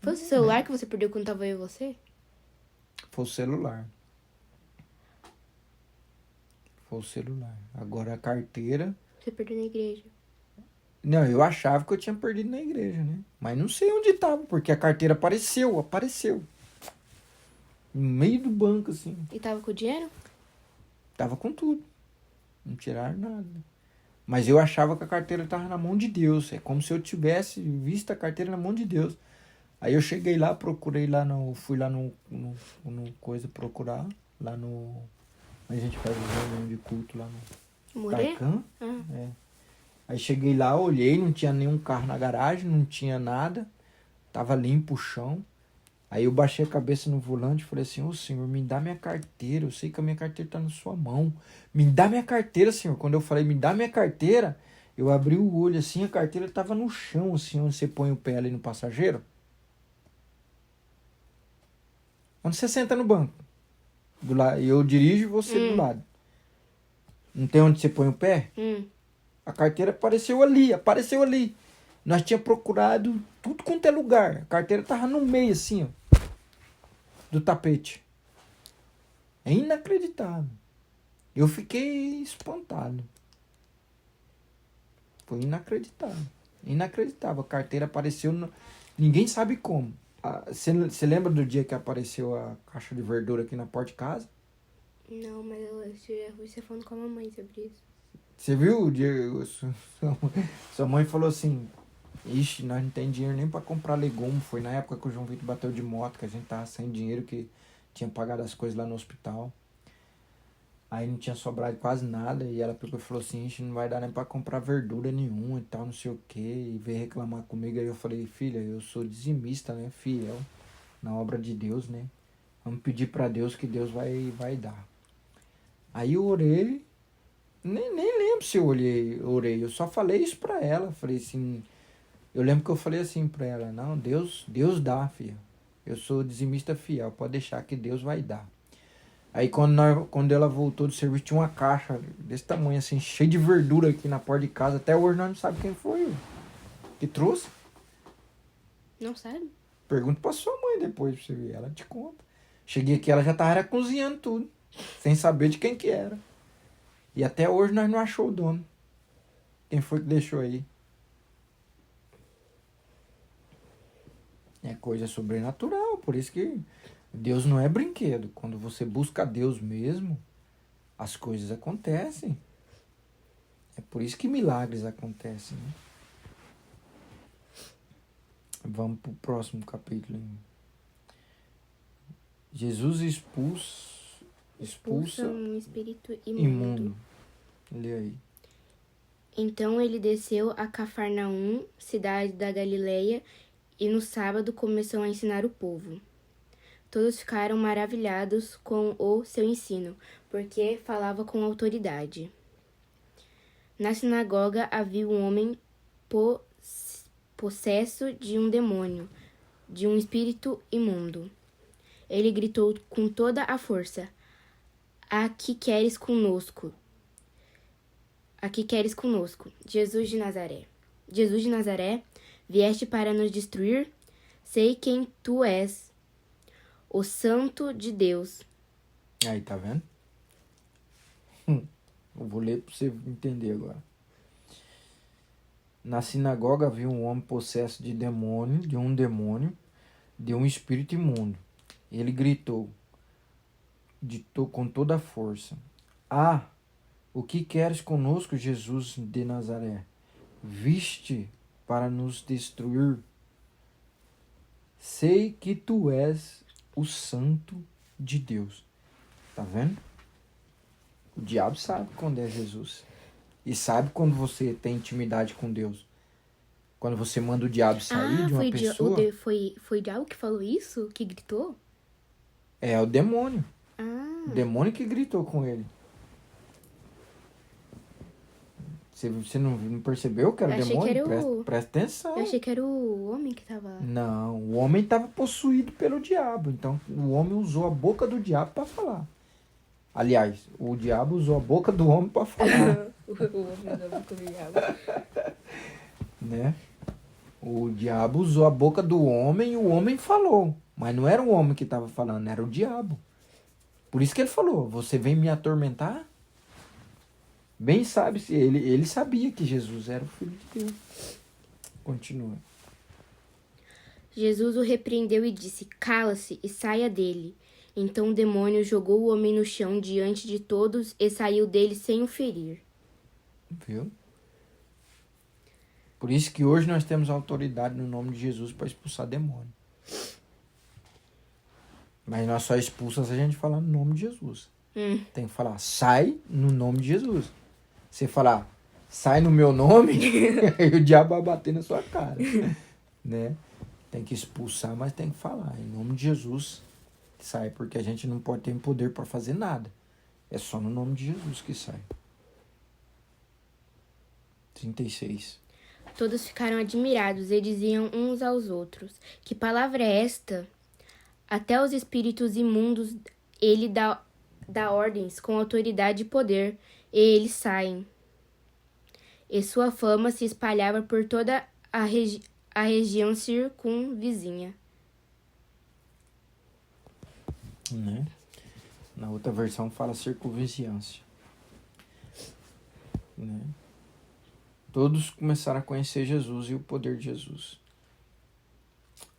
Foi o celular que você perdeu quando tava eu e você? Foi o celular. Agora a carteira... Você perdeu na igreja. Não, eu achava que eu tinha perdido na igreja, né? Mas não sei onde estava, porque a carteira apareceu. No meio do banco, assim. E tava com o dinheiro? Tava com tudo. Não tiraram nada. Mas eu achava que a carteira estava na mão de Deus. É como se eu tivesse visto a carteira na mão de Deus. Aí eu cheguei lá, fui lá no coisa procurar, lá no... A gente faz o reunião de culto lá no Carcã. É. Aí cheguei lá, olhei, não tinha nenhum carro na garagem, não tinha nada. Tava limpo o chão. Aí eu baixei a cabeça no volante e falei assim, ô Senhor, me dá minha carteira. Eu sei que a minha carteira tá na sua mão. Me dá minha carteira, Senhor. Quando eu falei, me dá minha carteira, eu abri o olho assim, a carteira tava no chão, assim, onde você põe o pé ali no passageiro. Onde você senta no banco. Do lado, eu dirijo e você do lado. Não tem onde você põe o pé? A carteira apareceu ali. Nós tínhamos procurado tudo quanto é lugar. A carteira tava no meio, assim, ó, do tapete. É inacreditável. Eu fiquei espantado. Foi inacreditável. Inacreditável. A carteira apareceu... Ninguém sabe como. Você lembra do dia que apareceu a caixa de verdura aqui na porta de casa? Não, mas eu já vi você falando com a mamãe sobre isso. Você viu o dia... Sua mãe falou assim... Ixi, nós não tem dinheiro nem pra comprar legume. Foi na época que o João Vitor bateu de moto, que a gente tava sem dinheiro, que tinha pagado as coisas lá no hospital. Aí não tinha sobrado quase nada. E ela pegou e falou assim, ixi, não vai dar nem pra comprar verdura nenhuma e tal, não sei o que. E veio reclamar comigo. Aí eu falei, filha, eu sou dizimista, né? Fiel na obra de Deus, né? Vamos pedir pra Deus que Deus vai dar. Aí eu orei. Nem lembro se eu orei. Eu só falei isso pra ela. Falei assim... Eu lembro que eu falei assim pra ela, não, Deus dá, filha. Eu sou dizimista fiel, pode deixar que Deus vai dar. Aí quando ela voltou do serviço, tinha uma caixa desse tamanho, assim, cheia de verdura aqui na porta de casa. Até hoje nós não sabemos quem foi que trouxe. Não sabe? Pergunta pra sua mãe depois pra você ver, ela te conta. Cheguei aqui, ela já tava cozinhando tudo, sem saber de quem que era. E até hoje nós não achou o dono. Quem foi que deixou aí? É coisa sobrenatural, por isso que Deus não é brinquedo. Quando você busca Deus mesmo, as coisas acontecem. É por isso que milagres acontecem, né? Vamos para o próximo capítulo. Jesus expulsa um espírito imundo. Lê aí. Então ele desceu a Cafarnaum, cidade da Galileia, e no sábado começou a ensinar o povo. Todos ficaram maravilhados com o seu ensino, porque falava com autoridade. Na sinagoga havia um homem possesso de um demônio, de um espírito imundo. Ele gritou com toda a força: "A que queres conosco? A que queres conosco, Jesus de Nazaré? Jesus de Nazaré, vieste para nos destruir? Sei quem tu és, o Santo de Deus." Aí, tá vendo? Eu vou ler para você entender agora. Na sinagoga havia um homem possesso de um espírito imundo. Ele gritou com toda a força: "Ah, o que queres conosco, Jesus de Nazaré? Viste para nos destruir? Sei que tu és o Santo de Deus." Tá vendo? O diabo sabe quando é Jesus. E sabe quando você tem intimidade com Deus. Quando você manda o diabo sair de uma pessoa... Foi o diabo que falou isso? Que gritou? É o demônio. Ah. O demônio que gritou com ele. Você não percebeu que era o demônio? Presta atenção. Eu achei que era o homem que tava... Não, o homem estava possuído pelo diabo. Então, o homem usou a boca do diabo para falar. Aliás, o diabo usou a boca do homem para falar. O homem usou a boca do diabo. Né? O diabo usou a boca do homem e o homem falou. Mas não era o homem que estava falando, era o diabo. Por isso que ele falou: "Você vem me atormentar?" Bem sabe, ele sabia que Jesus era o Filho de Deus. Continua. Jesus o repreendeu e disse: "Cala-se e saia dele." Então o demônio jogou o homem no chão diante de todos e saiu dele sem o ferir. Viu? Por isso que hoje nós temos autoridade no nome de Jesus para expulsar demônio. Mas nós só expulsamos se a gente falar no nome de Jesus. Tem que falar: "Sai no nome de Jesus." Você falar: "Sai no meu nome", aí o diabo vai bater na sua cara. Né? Tem que expulsar, mas tem que falar: "Em nome de Jesus, sai", porque a gente não pode ter poder para fazer nada. É só no nome de Jesus que sai. 36. Todos ficaram admirados e diziam uns aos outros: "Que palavra é esta? Até os espíritos imundos ele dá ordens com autoridade e poder, e eles saem." E sua fama se espalhava por toda a região circunvizinha. Né? Na outra versão fala circunvizinhança. Né? Todos começaram a conhecer Jesus e o poder de Jesus.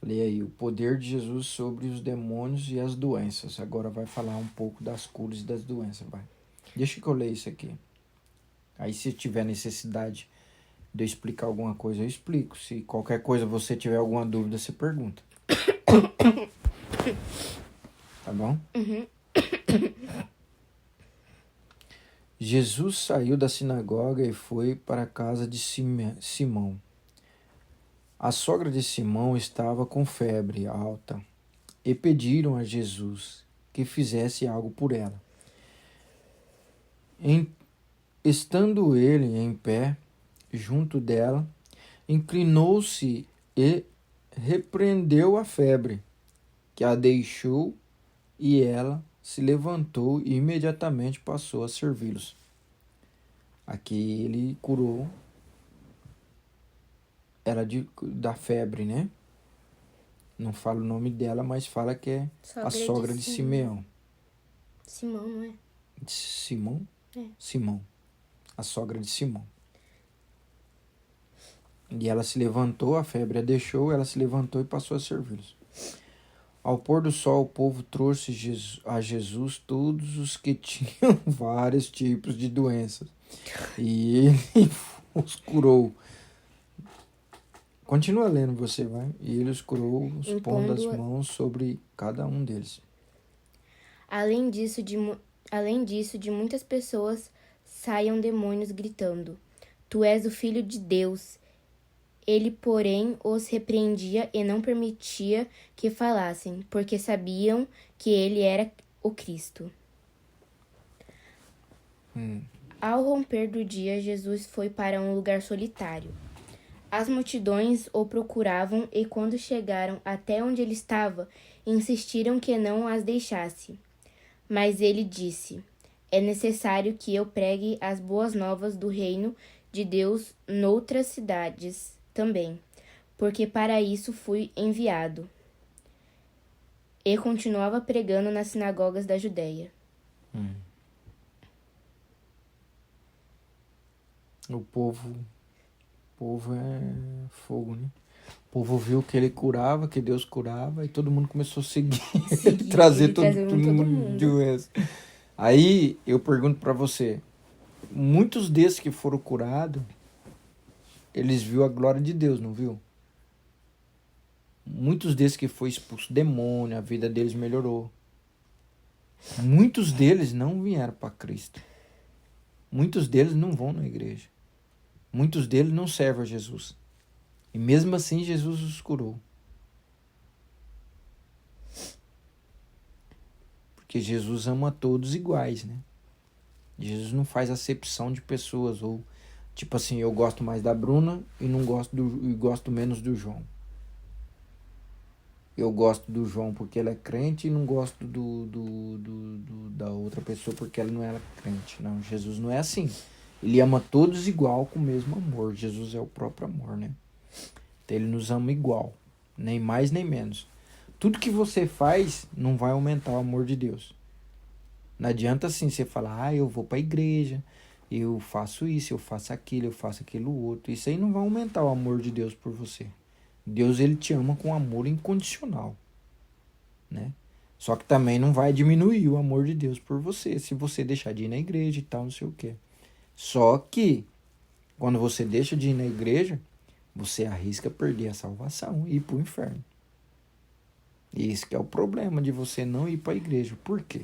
Lê aí: o poder de Jesus sobre os demônios e as doenças. Agora vai falar um pouco das curas e das doenças. Vai. Deixa que eu leia isso aqui. Aí, se tiver necessidade de eu explicar alguma coisa, eu explico. Se qualquer coisa você tiver alguma dúvida, você pergunta. Tá bom? Uhum. Jesus saiu da sinagoga e foi para a casa de Simão. A sogra de Simão estava com febre alta e pediram a Jesus que fizesse algo por ela. Estando ele em pé, junto dela, inclinou-se e repreendeu a febre, que a deixou, e ela se levantou e imediatamente passou a servi-los. Aqui ele curou ela da febre, né? Não fala o nome dela, mas fala que é a sogra de Simeão. Simão, não é? Simão? É. Simão. A sogra de Simão. E ela se levantou, a febre a deixou, ela se levantou e passou a servi-los. Ao pôr do sol, o povo trouxe a Jesus todos os que tinham vários tipos de doenças. E ele os curou. Continua lendo, você vai. E ele os curou, pondo as mãos sobre cada um deles. Além disso, de muitas pessoas saiam demônios gritando: Tu és o Filho de Deus. Ele, porém, os repreendia e não permitia que falassem, porque sabiam que ele era o Cristo. Ao romper do dia, Jesus foi para um lugar solitário. As multidões o procuravam e, quando chegaram até onde ele estava, insistiram que não as deixasse. Mas ele disse: É necessário que eu pregue as boas novas do reino de Deus noutras cidades também, porque para isso fui enviado. E continuava pregando nas sinagogas da Judéia. O povo é fogo, né? O povo viu que ele curava, que Deus curava, e todo mundo começou a seguir, trazer todo mundo de doença. Aí eu pergunto para você, muitos desses que foram curados, eles viu a glória de Deus, não viu? Muitos desses que foi expulso demônio, a vida deles melhorou. Muitos deles não vieram para Cristo. Muitos deles não vão na igreja. Muitos deles não servem a Jesus. E mesmo assim Jesus os curou. Porque Jesus ama todos iguais, né? Jesus não faz acepção de pessoas, ou tipo assim, eu gosto mais da Bruna e gosto menos do João. Eu gosto do João porque ele é crente e não gosto da outra pessoa porque ela não é crente. Não, Jesus não é assim. Ele ama todos igual, com o mesmo amor. Jesus é o próprio amor, né? Então ele nos ama igual, nem mais nem menos. Tudo que você faz não vai aumentar o amor de Deus. Não adianta assim você falar, eu vou para a igreja, eu faço isso, eu faço aquilo outro. Isso aí não vai aumentar o amor de Deus por você. Deus, ele te ama com amor incondicional, né? Só que também não vai diminuir o amor de Deus por você, se você deixar de ir na igreja e tal, não sei o quê. Só que, quando você deixa de ir na igreja, você arrisca perder a salvação e ir para o inferno. E esse que é o problema de você não ir para a igreja. Por quê?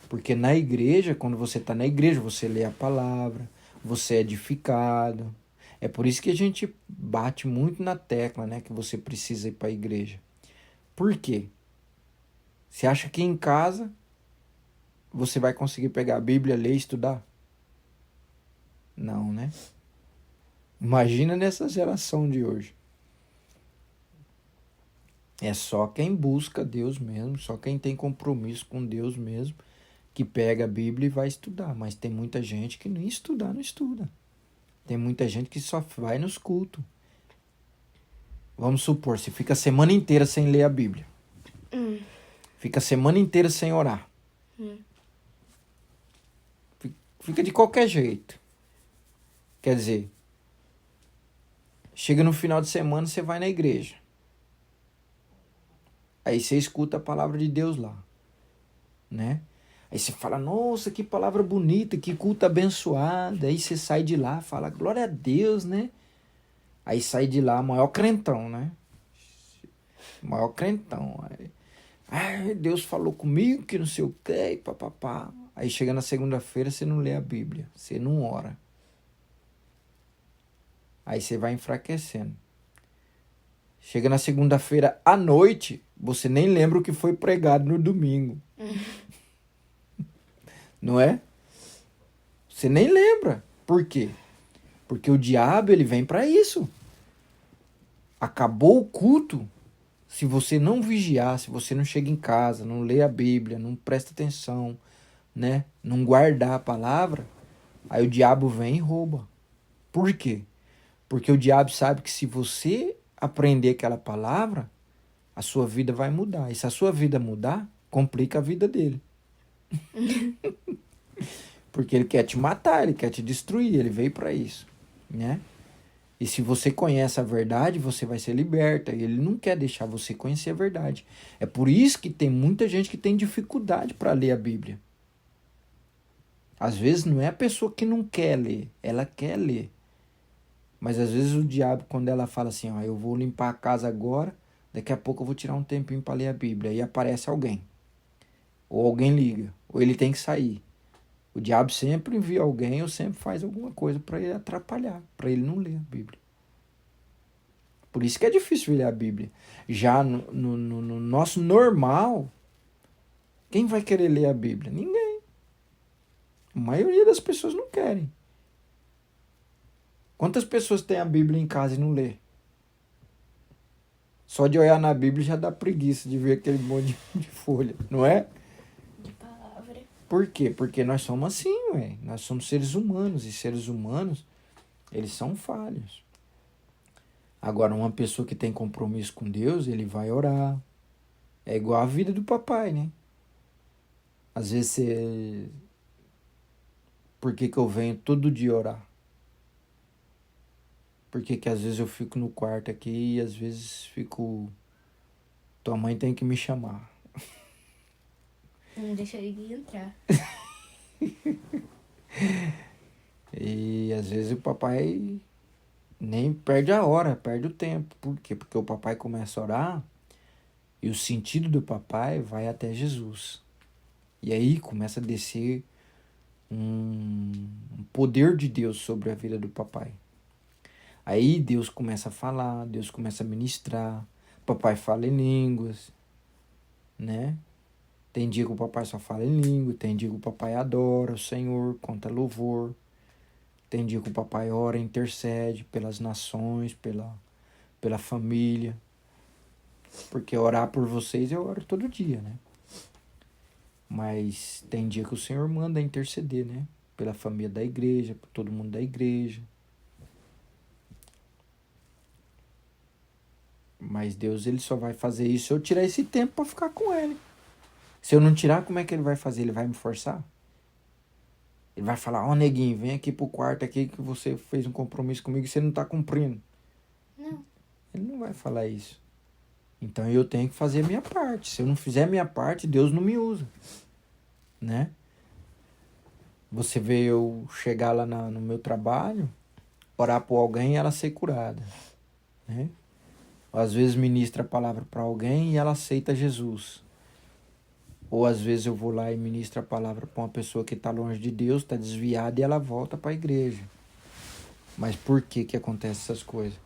Porque na igreja, quando você está na igreja, você lê a palavra, você é edificado. É por isso que a gente bate muito na tecla, né? Que você precisa ir para a igreja. Por quê? Você acha que em casa você vai conseguir pegar a Bíblia, ler e estudar? Não, né? Imagina nessa geração de hoje. É só quem busca Deus mesmo, só quem tem compromisso com Deus mesmo, que pega a Bíblia e vai estudar. Mas tem muita gente que nem estudar não estuda. Tem muita gente que só vai nos cultos. Vamos supor, você fica a semana inteira sem ler a Bíblia. Fica a semana inteira sem orar. Fica de qualquer jeito. Quer dizer, chega no final de semana, você vai na igreja. Aí você escuta a palavra de Deus lá, né? Aí você fala, nossa, que palavra bonita, que culto abençoado. Aí você sai de lá, fala, glória a Deus, né? Aí sai de lá, maior crentão, né? Maior crentão. Aí, Deus falou comigo que não sei o que, e papapá. Aí chega na segunda-feira, você não lê a Bíblia, você não ora. Aí você vai enfraquecendo. Chega na segunda-feira à noite, você nem lembra o que foi pregado no domingo. Não é? Você nem lembra. Por quê? Porque o diabo, ele vem para isso. Acabou o culto. Se você não vigiar, se você não chega em casa, não lê a Bíblia, não presta atenção, né? Não guardar a palavra, aí o diabo vem e rouba. Por quê? Porque o diabo sabe que se você aprender aquela palavra, a sua vida vai mudar. E se a sua vida mudar, complica a vida dele. Porque ele quer te matar, ele quer te destruir, ele veio para isso, né? E se você conhece a verdade, você vai ser liberta. E ele não quer deixar você conhecer a verdade. É por isso que tem muita gente que tem dificuldade para ler a Bíblia. Às vezes não é a pessoa que não quer ler, ela quer ler. Mas às vezes o diabo, quando ela fala assim, ó, eu vou limpar a casa agora, daqui a pouco eu vou tirar um tempinho para ler a Bíblia. Aí aparece alguém. Ou alguém liga. Ou ele tem que sair. O diabo sempre envia alguém ou sempre faz alguma coisa para ele atrapalhar, para ele não ler a Bíblia. Por isso que é difícil ler a Bíblia. Já no nosso normal, quem vai querer ler a Bíblia? Ninguém. A maioria das pessoas não querem. Quantas pessoas têm a Bíblia em casa e não lê? Só de olhar na Bíblia já dá preguiça de ver aquele monte de folha, não é? De palavra. Por quê? Porque nós somos assim, ué. Nós somos seres humanos. E seres humanos, eles são falhos. Agora, uma pessoa que tem compromisso com Deus, ele vai orar. É igual a vida do papai, né? Às vezes você... Por que eu venho todo dia orar? Por que às vezes eu fico no quarto aqui e às vezes fico... Tua mãe tem que me chamar. Não deixa ele entrar. E às vezes o papai nem perde a hora, perde o tempo. Por quê? Porque o papai começa a orar e o sentido do papai vai até Jesus. E aí começa a descer um poder de Deus sobre a vida do papai. Aí Deus começa a falar, Deus começa a ministrar. Papai fala em línguas, né? Tem dia que o papai só fala em língua, tem dia que o papai adora o Senhor, conta louvor. Tem dia que o papai ora, intercede pelas nações, pela família. Porque orar por vocês eu oro todo dia, né? Mas tem dia que o Senhor manda interceder, né? Pela família da igreja, por todo mundo da igreja. Mas Deus, ele só vai fazer isso se eu tirar esse tempo para ficar com ele. Se eu não tirar, como é que ele vai fazer? Ele vai me forçar? Ele vai falar, ó, neguinho, vem aqui pro quarto aqui que você fez um compromisso comigo e você não tá cumprindo. Não. Ele não vai falar isso. Então eu tenho que fazer a minha parte. Se eu não fizer a minha parte, Deus não me usa. Né? Você vê eu chegar lá no meu trabalho, orar por alguém e ela ser curada. Né? Às vezes ministra a palavra para alguém e ela aceita Jesus. Ou às vezes eu vou lá e ministro a palavra para uma pessoa que está longe de Deus, está desviada e ela volta para a igreja. Mas por que acontece essas coisas?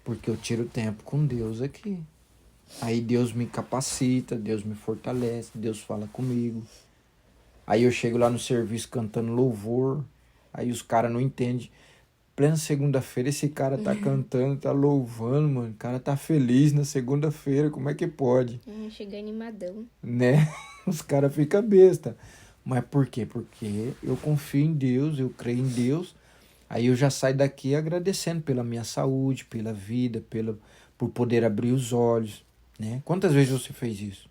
Porque eu tiro tempo com Deus aqui. Aí Deus me capacita, Deus me fortalece, Deus fala comigo. Aí eu chego lá no serviço cantando louvor, aí os caras não entendem. Plena segunda-feira esse cara tá cantando, tá louvando, mano. O cara tá feliz na segunda-feira, como é que pode? Chega animadão. Né? Os caras ficam besta. Mas por quê? Porque eu confio em Deus, eu creio em Deus. Aí eu já saio daqui agradecendo pela minha saúde, pela vida, por poder abrir os olhos. Né? Quantas vezes você fez isso?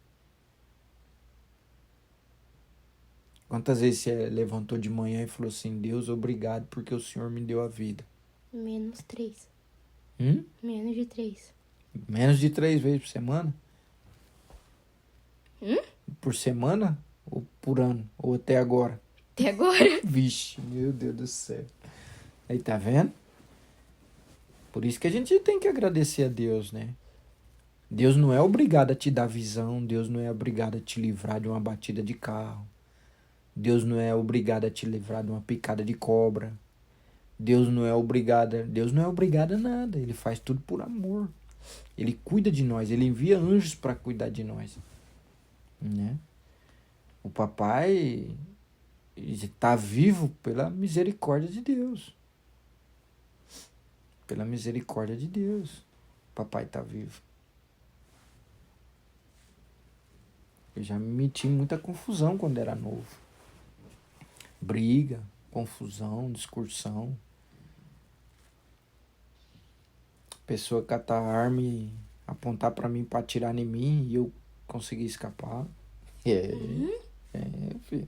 Quantas vezes você levantou de manhã e falou assim, Deus, obrigado porque o Senhor me deu a vida? Menos 3. Hum? Menos de 3. Menos de 3 vezes por semana? Por semana? Ou por ano? Ou até agora? Até agora. Vixe, meu Deus do céu. Aí, tá vendo? Por isso que a gente tem que agradecer a Deus, né? Deus não é obrigado a te dar visão, Deus não é obrigado a te livrar de uma batida de carro. Deus não é obrigado a te livrar de uma picada de cobra. Deus não é obrigado a nada. Ele faz tudo por amor. Ele cuida de nós, ele envia anjos para cuidar de nós. Né? O papai está vivo pela misericórdia de Deus. Pela misericórdia de Deus. O papai está vivo. Eu já me meti em muita confusão quando era novo. Briga, confusão, discussão. Pessoa catar a arma e apontar para mim para atirar em mim e eu conseguir escapar. Filho.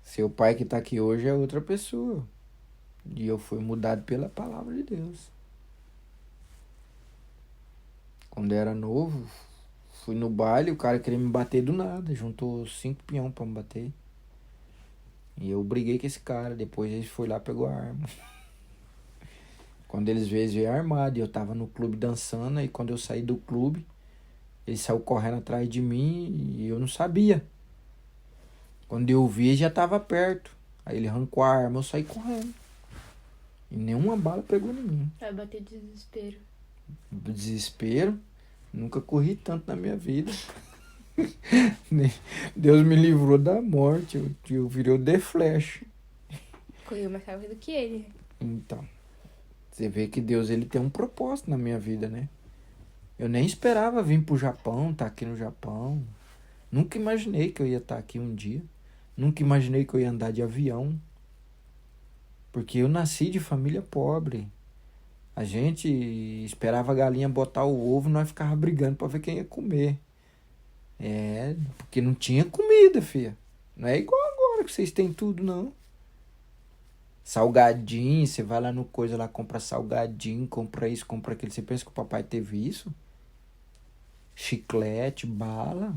Seu pai que tá aqui hoje é outra pessoa. E eu fui mudado pela palavra de Deus. Quando eu era novo, fui no baile, o cara queria me bater do nada. Juntou 5 peão pra me bater. E eu briguei com esse cara. Depois ele foi lá e pegou a arma. Quando eles veio armado. E eu tava no clube dançando. E quando eu saí do clube, ele saiu correndo atrás de mim. E eu não sabia. Quando eu vi, ele já tava perto. Aí ele arrancou a arma, eu saí correndo. E nenhuma bala pegou em mim. Vai bater desespero. Desespero. Nunca corri tanto na minha vida. Deus me livrou da morte. Eu virei o The Flash. Correu mais rápido que ele. Então, você vê que Deus ele tem um propósito na minha vida, né? Eu nem esperava vir pro Japão, estar aqui no Japão. Nunca imaginei que eu ia estar aqui um dia. Nunca imaginei que eu ia andar de avião. Porque eu nasci de família pobre. A gente esperava a galinha botar o ovo e nós ficava brigando para ver quem ia comer. Porque não tinha comida, filha. Não é igual agora que vocês têm tudo, não. Salgadinho, você vai lá no coisa lá, compra salgadinho, compra isso, compra aquilo. Você pensa que o papai teve isso? Chiclete, bala.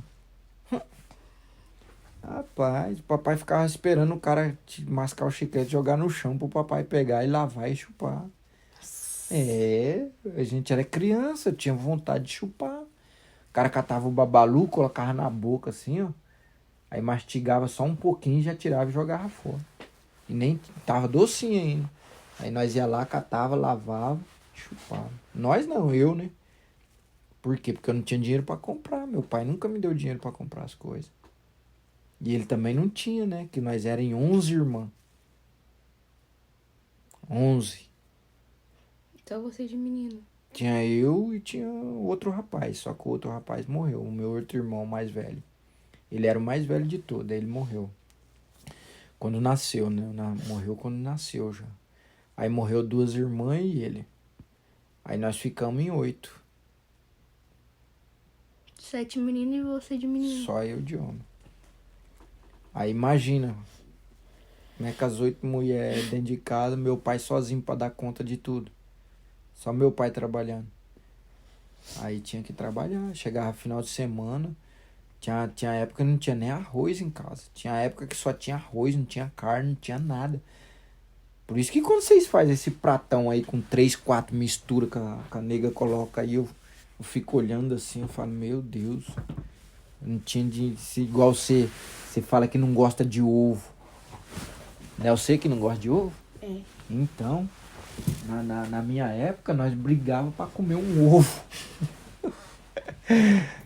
Rapaz, o papai ficava esperando o cara mascar o chiclete, jogar no chão pro papai pegar e lavar e chupar. A gente era criança, eu tinha vontade de chupar. O cara catava o babalu, colocava na boca assim, ó. Aí mastigava só um pouquinho, já tirava e jogava fora. E nem tava docinho ainda. Aí nós ia lá, catava, lavava, chupava. Nós não, eu, né? Por quê? Porque eu não tinha dinheiro pra comprar. Meu pai nunca me deu dinheiro pra comprar as coisas. E ele também não tinha, né? Que nós éramos 11 irmãs. 11. Então você de menino. Tinha eu e tinha outro rapaz. Só que o outro rapaz morreu. O meu outro irmão mais velho. Ele era o mais velho de todos. Aí ele morreu. Quando nasceu, né? Morreu quando nasceu já. Aí morreu 2 irmãs e ele. Aí nós ficamos em 8. 7 meninos e você de menino. Só eu de homem. Aí imagina. Como é que as 8 mulheres dentro de casa, meu pai sozinho pra dar conta de tudo. Só meu pai trabalhando. Aí tinha que trabalhar. Chegava final de semana. Tinha época que não tinha nem arroz em casa. Tinha época que só tinha arroz, não tinha carne, não tinha nada. Por isso que quando vocês fazem esse pratão aí com 3, 4 misturas que a nega coloca aí, eu fico olhando assim, eu falo, meu Deus. Não tinha de... Igual você fala que não gosta de ovo. Não é você que não gosta de ovo? É. Então, na minha época, nós brigávamos pra comer um ovo.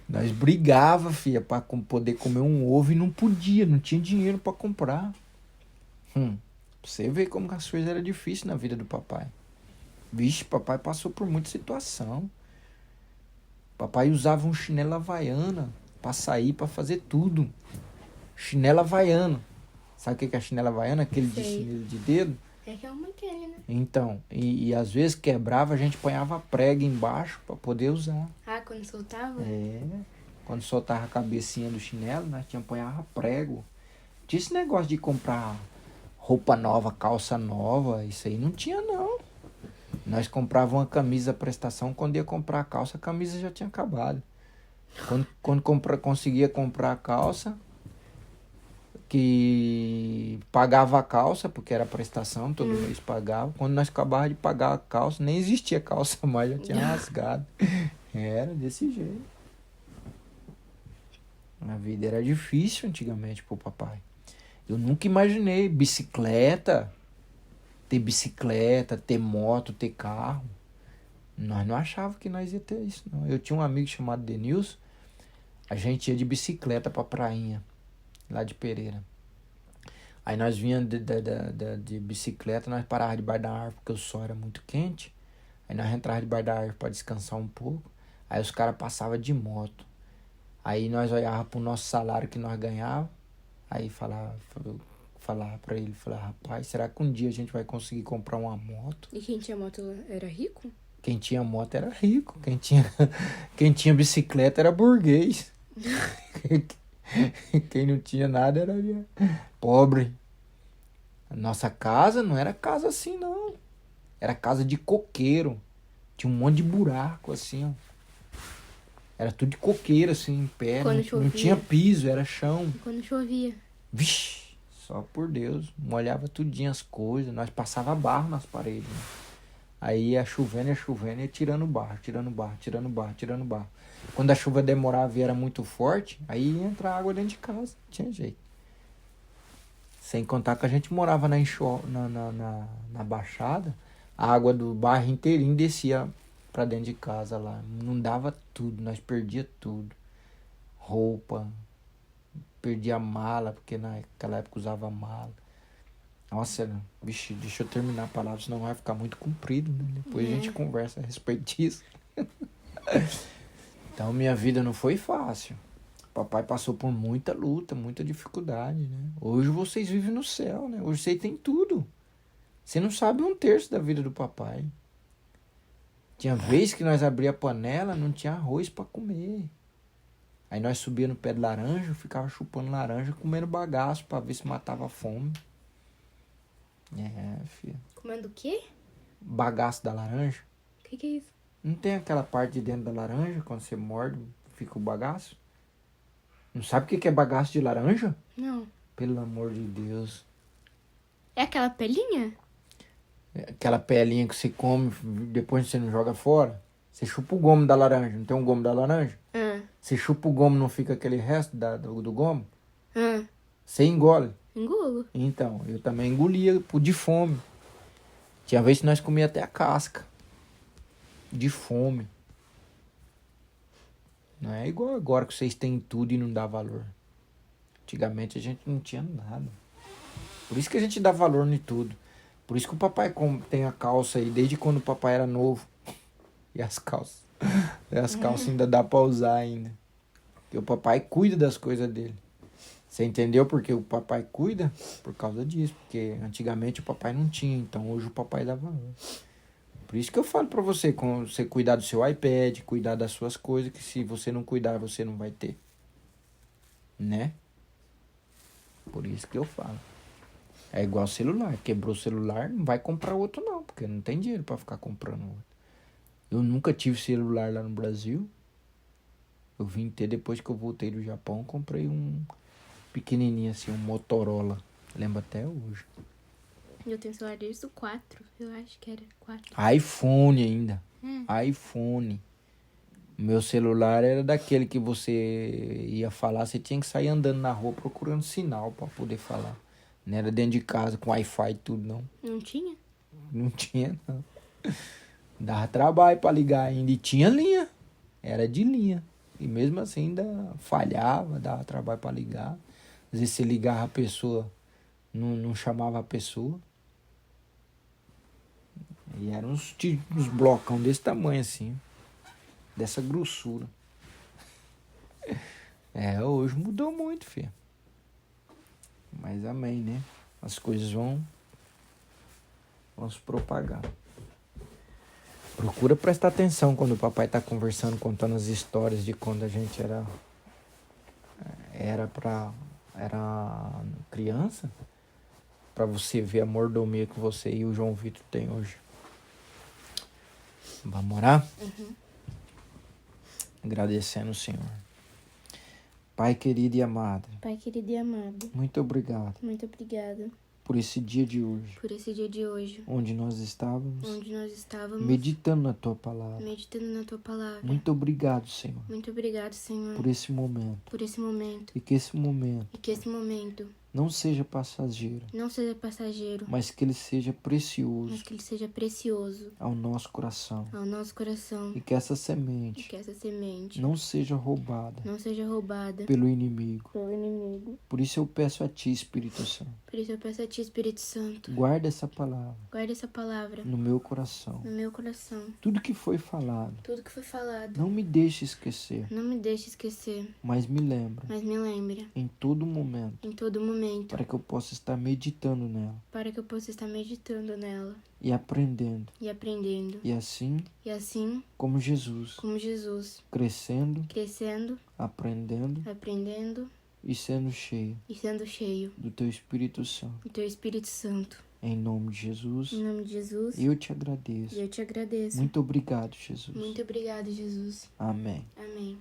Nós brigava, filha, pra poder comer um ovo e não podia, não tinha dinheiro pra comprar. Você vê como as coisas eram difíceis na vida do papai. Vixe, papai passou por muita situação. Papai usava um chinelo havaiana pra sair, pra fazer tudo. Chinelo havaiana. Sabe o que é chinelo havaiana? Aquele de chinelo de dedo? É que é uma aquele, né? Então, e às vezes quebrava, a gente ponhava prega embaixo pra poder usar. Ah, quando soltava? Quando soltava a cabecinha do chinelo, nós ponhava prego. Tinha esse negócio de comprar roupa nova, calça nova, isso aí não tinha não. Nós comprávamos uma camisa prestação, quando ia comprar a calça, a camisa já tinha acabado. Quando conseguia comprar a calça, que pagava a calça, porque era prestação, todo mês pagava. Quando nós acabávamos de pagar a calça, nem existia calça mais, já tinha rasgado. Era desse jeito. A vida era difícil antigamente pro papai. Eu nunca imaginei ter bicicleta, ter moto, ter carro. Nós não achávamos que nós ia ter isso, não. Eu tinha um amigo chamado Denilson, a gente ia de bicicleta pra prainha, lá de Pereira. Aí nós vinhamos de bicicleta, nós parávamos debaixo da árvore, porque o sol era muito quente. Aí nós entrávamos debaixo da árvore pra descansar um pouco. Aí os caras passavam de moto. Aí nós olhávamos pro nosso salário que nós ganhávamos. Aí falava pra ele, rapaz, será que um dia a gente vai conseguir comprar uma moto? E quem tinha moto era rico? Quem tinha moto era rico. Quem tinha bicicleta era burguês. Quem não tinha nada era pobre. A nossa casa não era casa assim, não. Era casa de coqueiro. Tinha um monte de buraco, assim, ó. Era tudo de coqueiro, assim, em pé. Quando Não chovia? tinha piso, era chão. E quando chovia? Vixe, só por Deus. Molhava tudinho as coisas. Nós passava barro nas paredes, né? Aí ia chovendo, ia tirando barro, tirando barro, tirando barro, tirando barro. Quando a chuva demorava e era muito forte, aí ia entrar água dentro de casa. Não tinha jeito. Sem contar que a gente morava na Baixada, a água do bairro inteirinho descia pra dentro de casa lá. Não dava tudo, nós perdia tudo. Roupa, perdia mala, porque naquela época usava mala. Nossa, vixe, deixa eu terminar a palavra, senão vai ficar muito comprido, né? Depois a gente conversa a respeito disso. Então, minha vida não foi fácil. Papai passou por muita luta, muita dificuldade, né? Hoje vocês vivem no céu, né? Hoje você tem tudo. Você não sabe 1/3 da vida do papai. Tinha vez que nós abria a panela, não tinha arroz para comer. Aí nós subia no pé de laranja, ficava chupando laranja, comendo bagaço para ver se matava a fome. É, filho. Comendo o quê? Bagaço da laranja. O que é isso? Não tem aquela parte de dentro da laranja, quando você morde, fica o bagaço? Não sabe o que é bagaço de laranja? Não. Pelo amor de Deus. É aquela pelinha? Aquela pelinha que você come, depois você não joga fora. Você chupa o gomo da laranja, não tem um gomo da laranja? Você chupa o gomo, não fica aquele resto do gomo? Você engole. Engulo. Então, eu também engolia de fome. Tinha vez que nós comia até a casca. De fome. Não é igual agora que vocês têm tudo e não dá valor. Antigamente a gente não tinha nada. Por isso que a gente dá valor em tudo. Por isso que o papai tem a calça aí desde quando o papai era novo. E as calças. E as calças ainda dá pra usar ainda. Porque o papai cuida das coisas dele. Você entendeu porque o papai cuida? Por causa disso. Porque antigamente o papai não tinha. Então hoje o papai dá valor. Por isso que eu falo pra você, com você cuidar do seu iPad, cuidar das suas coisas, que se você não cuidar, você não vai ter. Né? Por isso que eu falo. É igual celular. Quebrou o celular, não vai comprar outro não, porque não tem dinheiro pra ficar comprando outro. Eu nunca tive celular lá no Brasil. Eu vim ter depois que eu voltei do Japão, comprei um pequenininho assim, um Motorola. Lembro até hoje. Eu tenho celular desde o 4. Eu acho que era 4. iPhone ainda. iPhone. Meu celular era daquele que você ia falar, você tinha que sair andando na rua procurando sinal pra poder falar. Não era dentro de casa com Wi-Fi e tudo, não. Não tinha? Não tinha, não. Dava trabalho pra ligar ainda. E tinha linha. Era de linha. E mesmo assim ainda falhava, dava trabalho pra ligar. Às vezes você ligava a pessoa, não chamava a pessoa. E eram uns blocão desse tamanho assim. Dessa grossura. É, hoje mudou muito, filho. Mas amém, né? As coisas vão se propagar. Procura prestar atenção quando o papai tá conversando, contando as histórias de quando a gente era criança, pra você ver a mordomia que você e o João Vitor têm hoje. Vamos orar? Agradecendo o Senhor. Pai querido e amado, Pai querido e amado, muito obrigado muito obrigada por esse dia de hoje, por esse dia de hoje, onde nós estávamos onde nós estávamos meditando na Tua Palavra. meditando na Tua palavra. Muito obrigado, Senhor, Muito obrigado, Senhor, por esse momento. por esse momento. E que esse momento E que esse momento não seja passageiro, não seja passageiro, mas que ele seja mas precioso que ele seja precioso ao nosso coração. ao nosso coração. E que essa E semente que essa semente não seja roubada não seja roubada pelo inimigo. pelo inimigo. Por isso eu peço a Ti, Espírito Santo, Por isso eu peço a Ti, Espírito Santo, guarda essa palavra guarda essa palavra no meu coração. no meu coração. Tudo que foi falado, Tudo que foi falado, não me deixe esquecer, não me deixe esquecer, mas me lembra mas me lembre em todo momento, em todo momento, para que eu possa estar meditando nela para que eu possa estar meditando nela e aprendendo. e aprendendo. E assim, E assim, como Jesus, como Jesus, crescendo, crescendo, aprendendo aprendendo e sendo cheio do Teu Espírito Santo. do Teu Espírito Santo. Em nome de Jesus, Em nome de Jesus, eu te agradeço. eu te agradeço. Muito obrigado, Jesus. Muito obrigado, Jesus. Amém. Amém.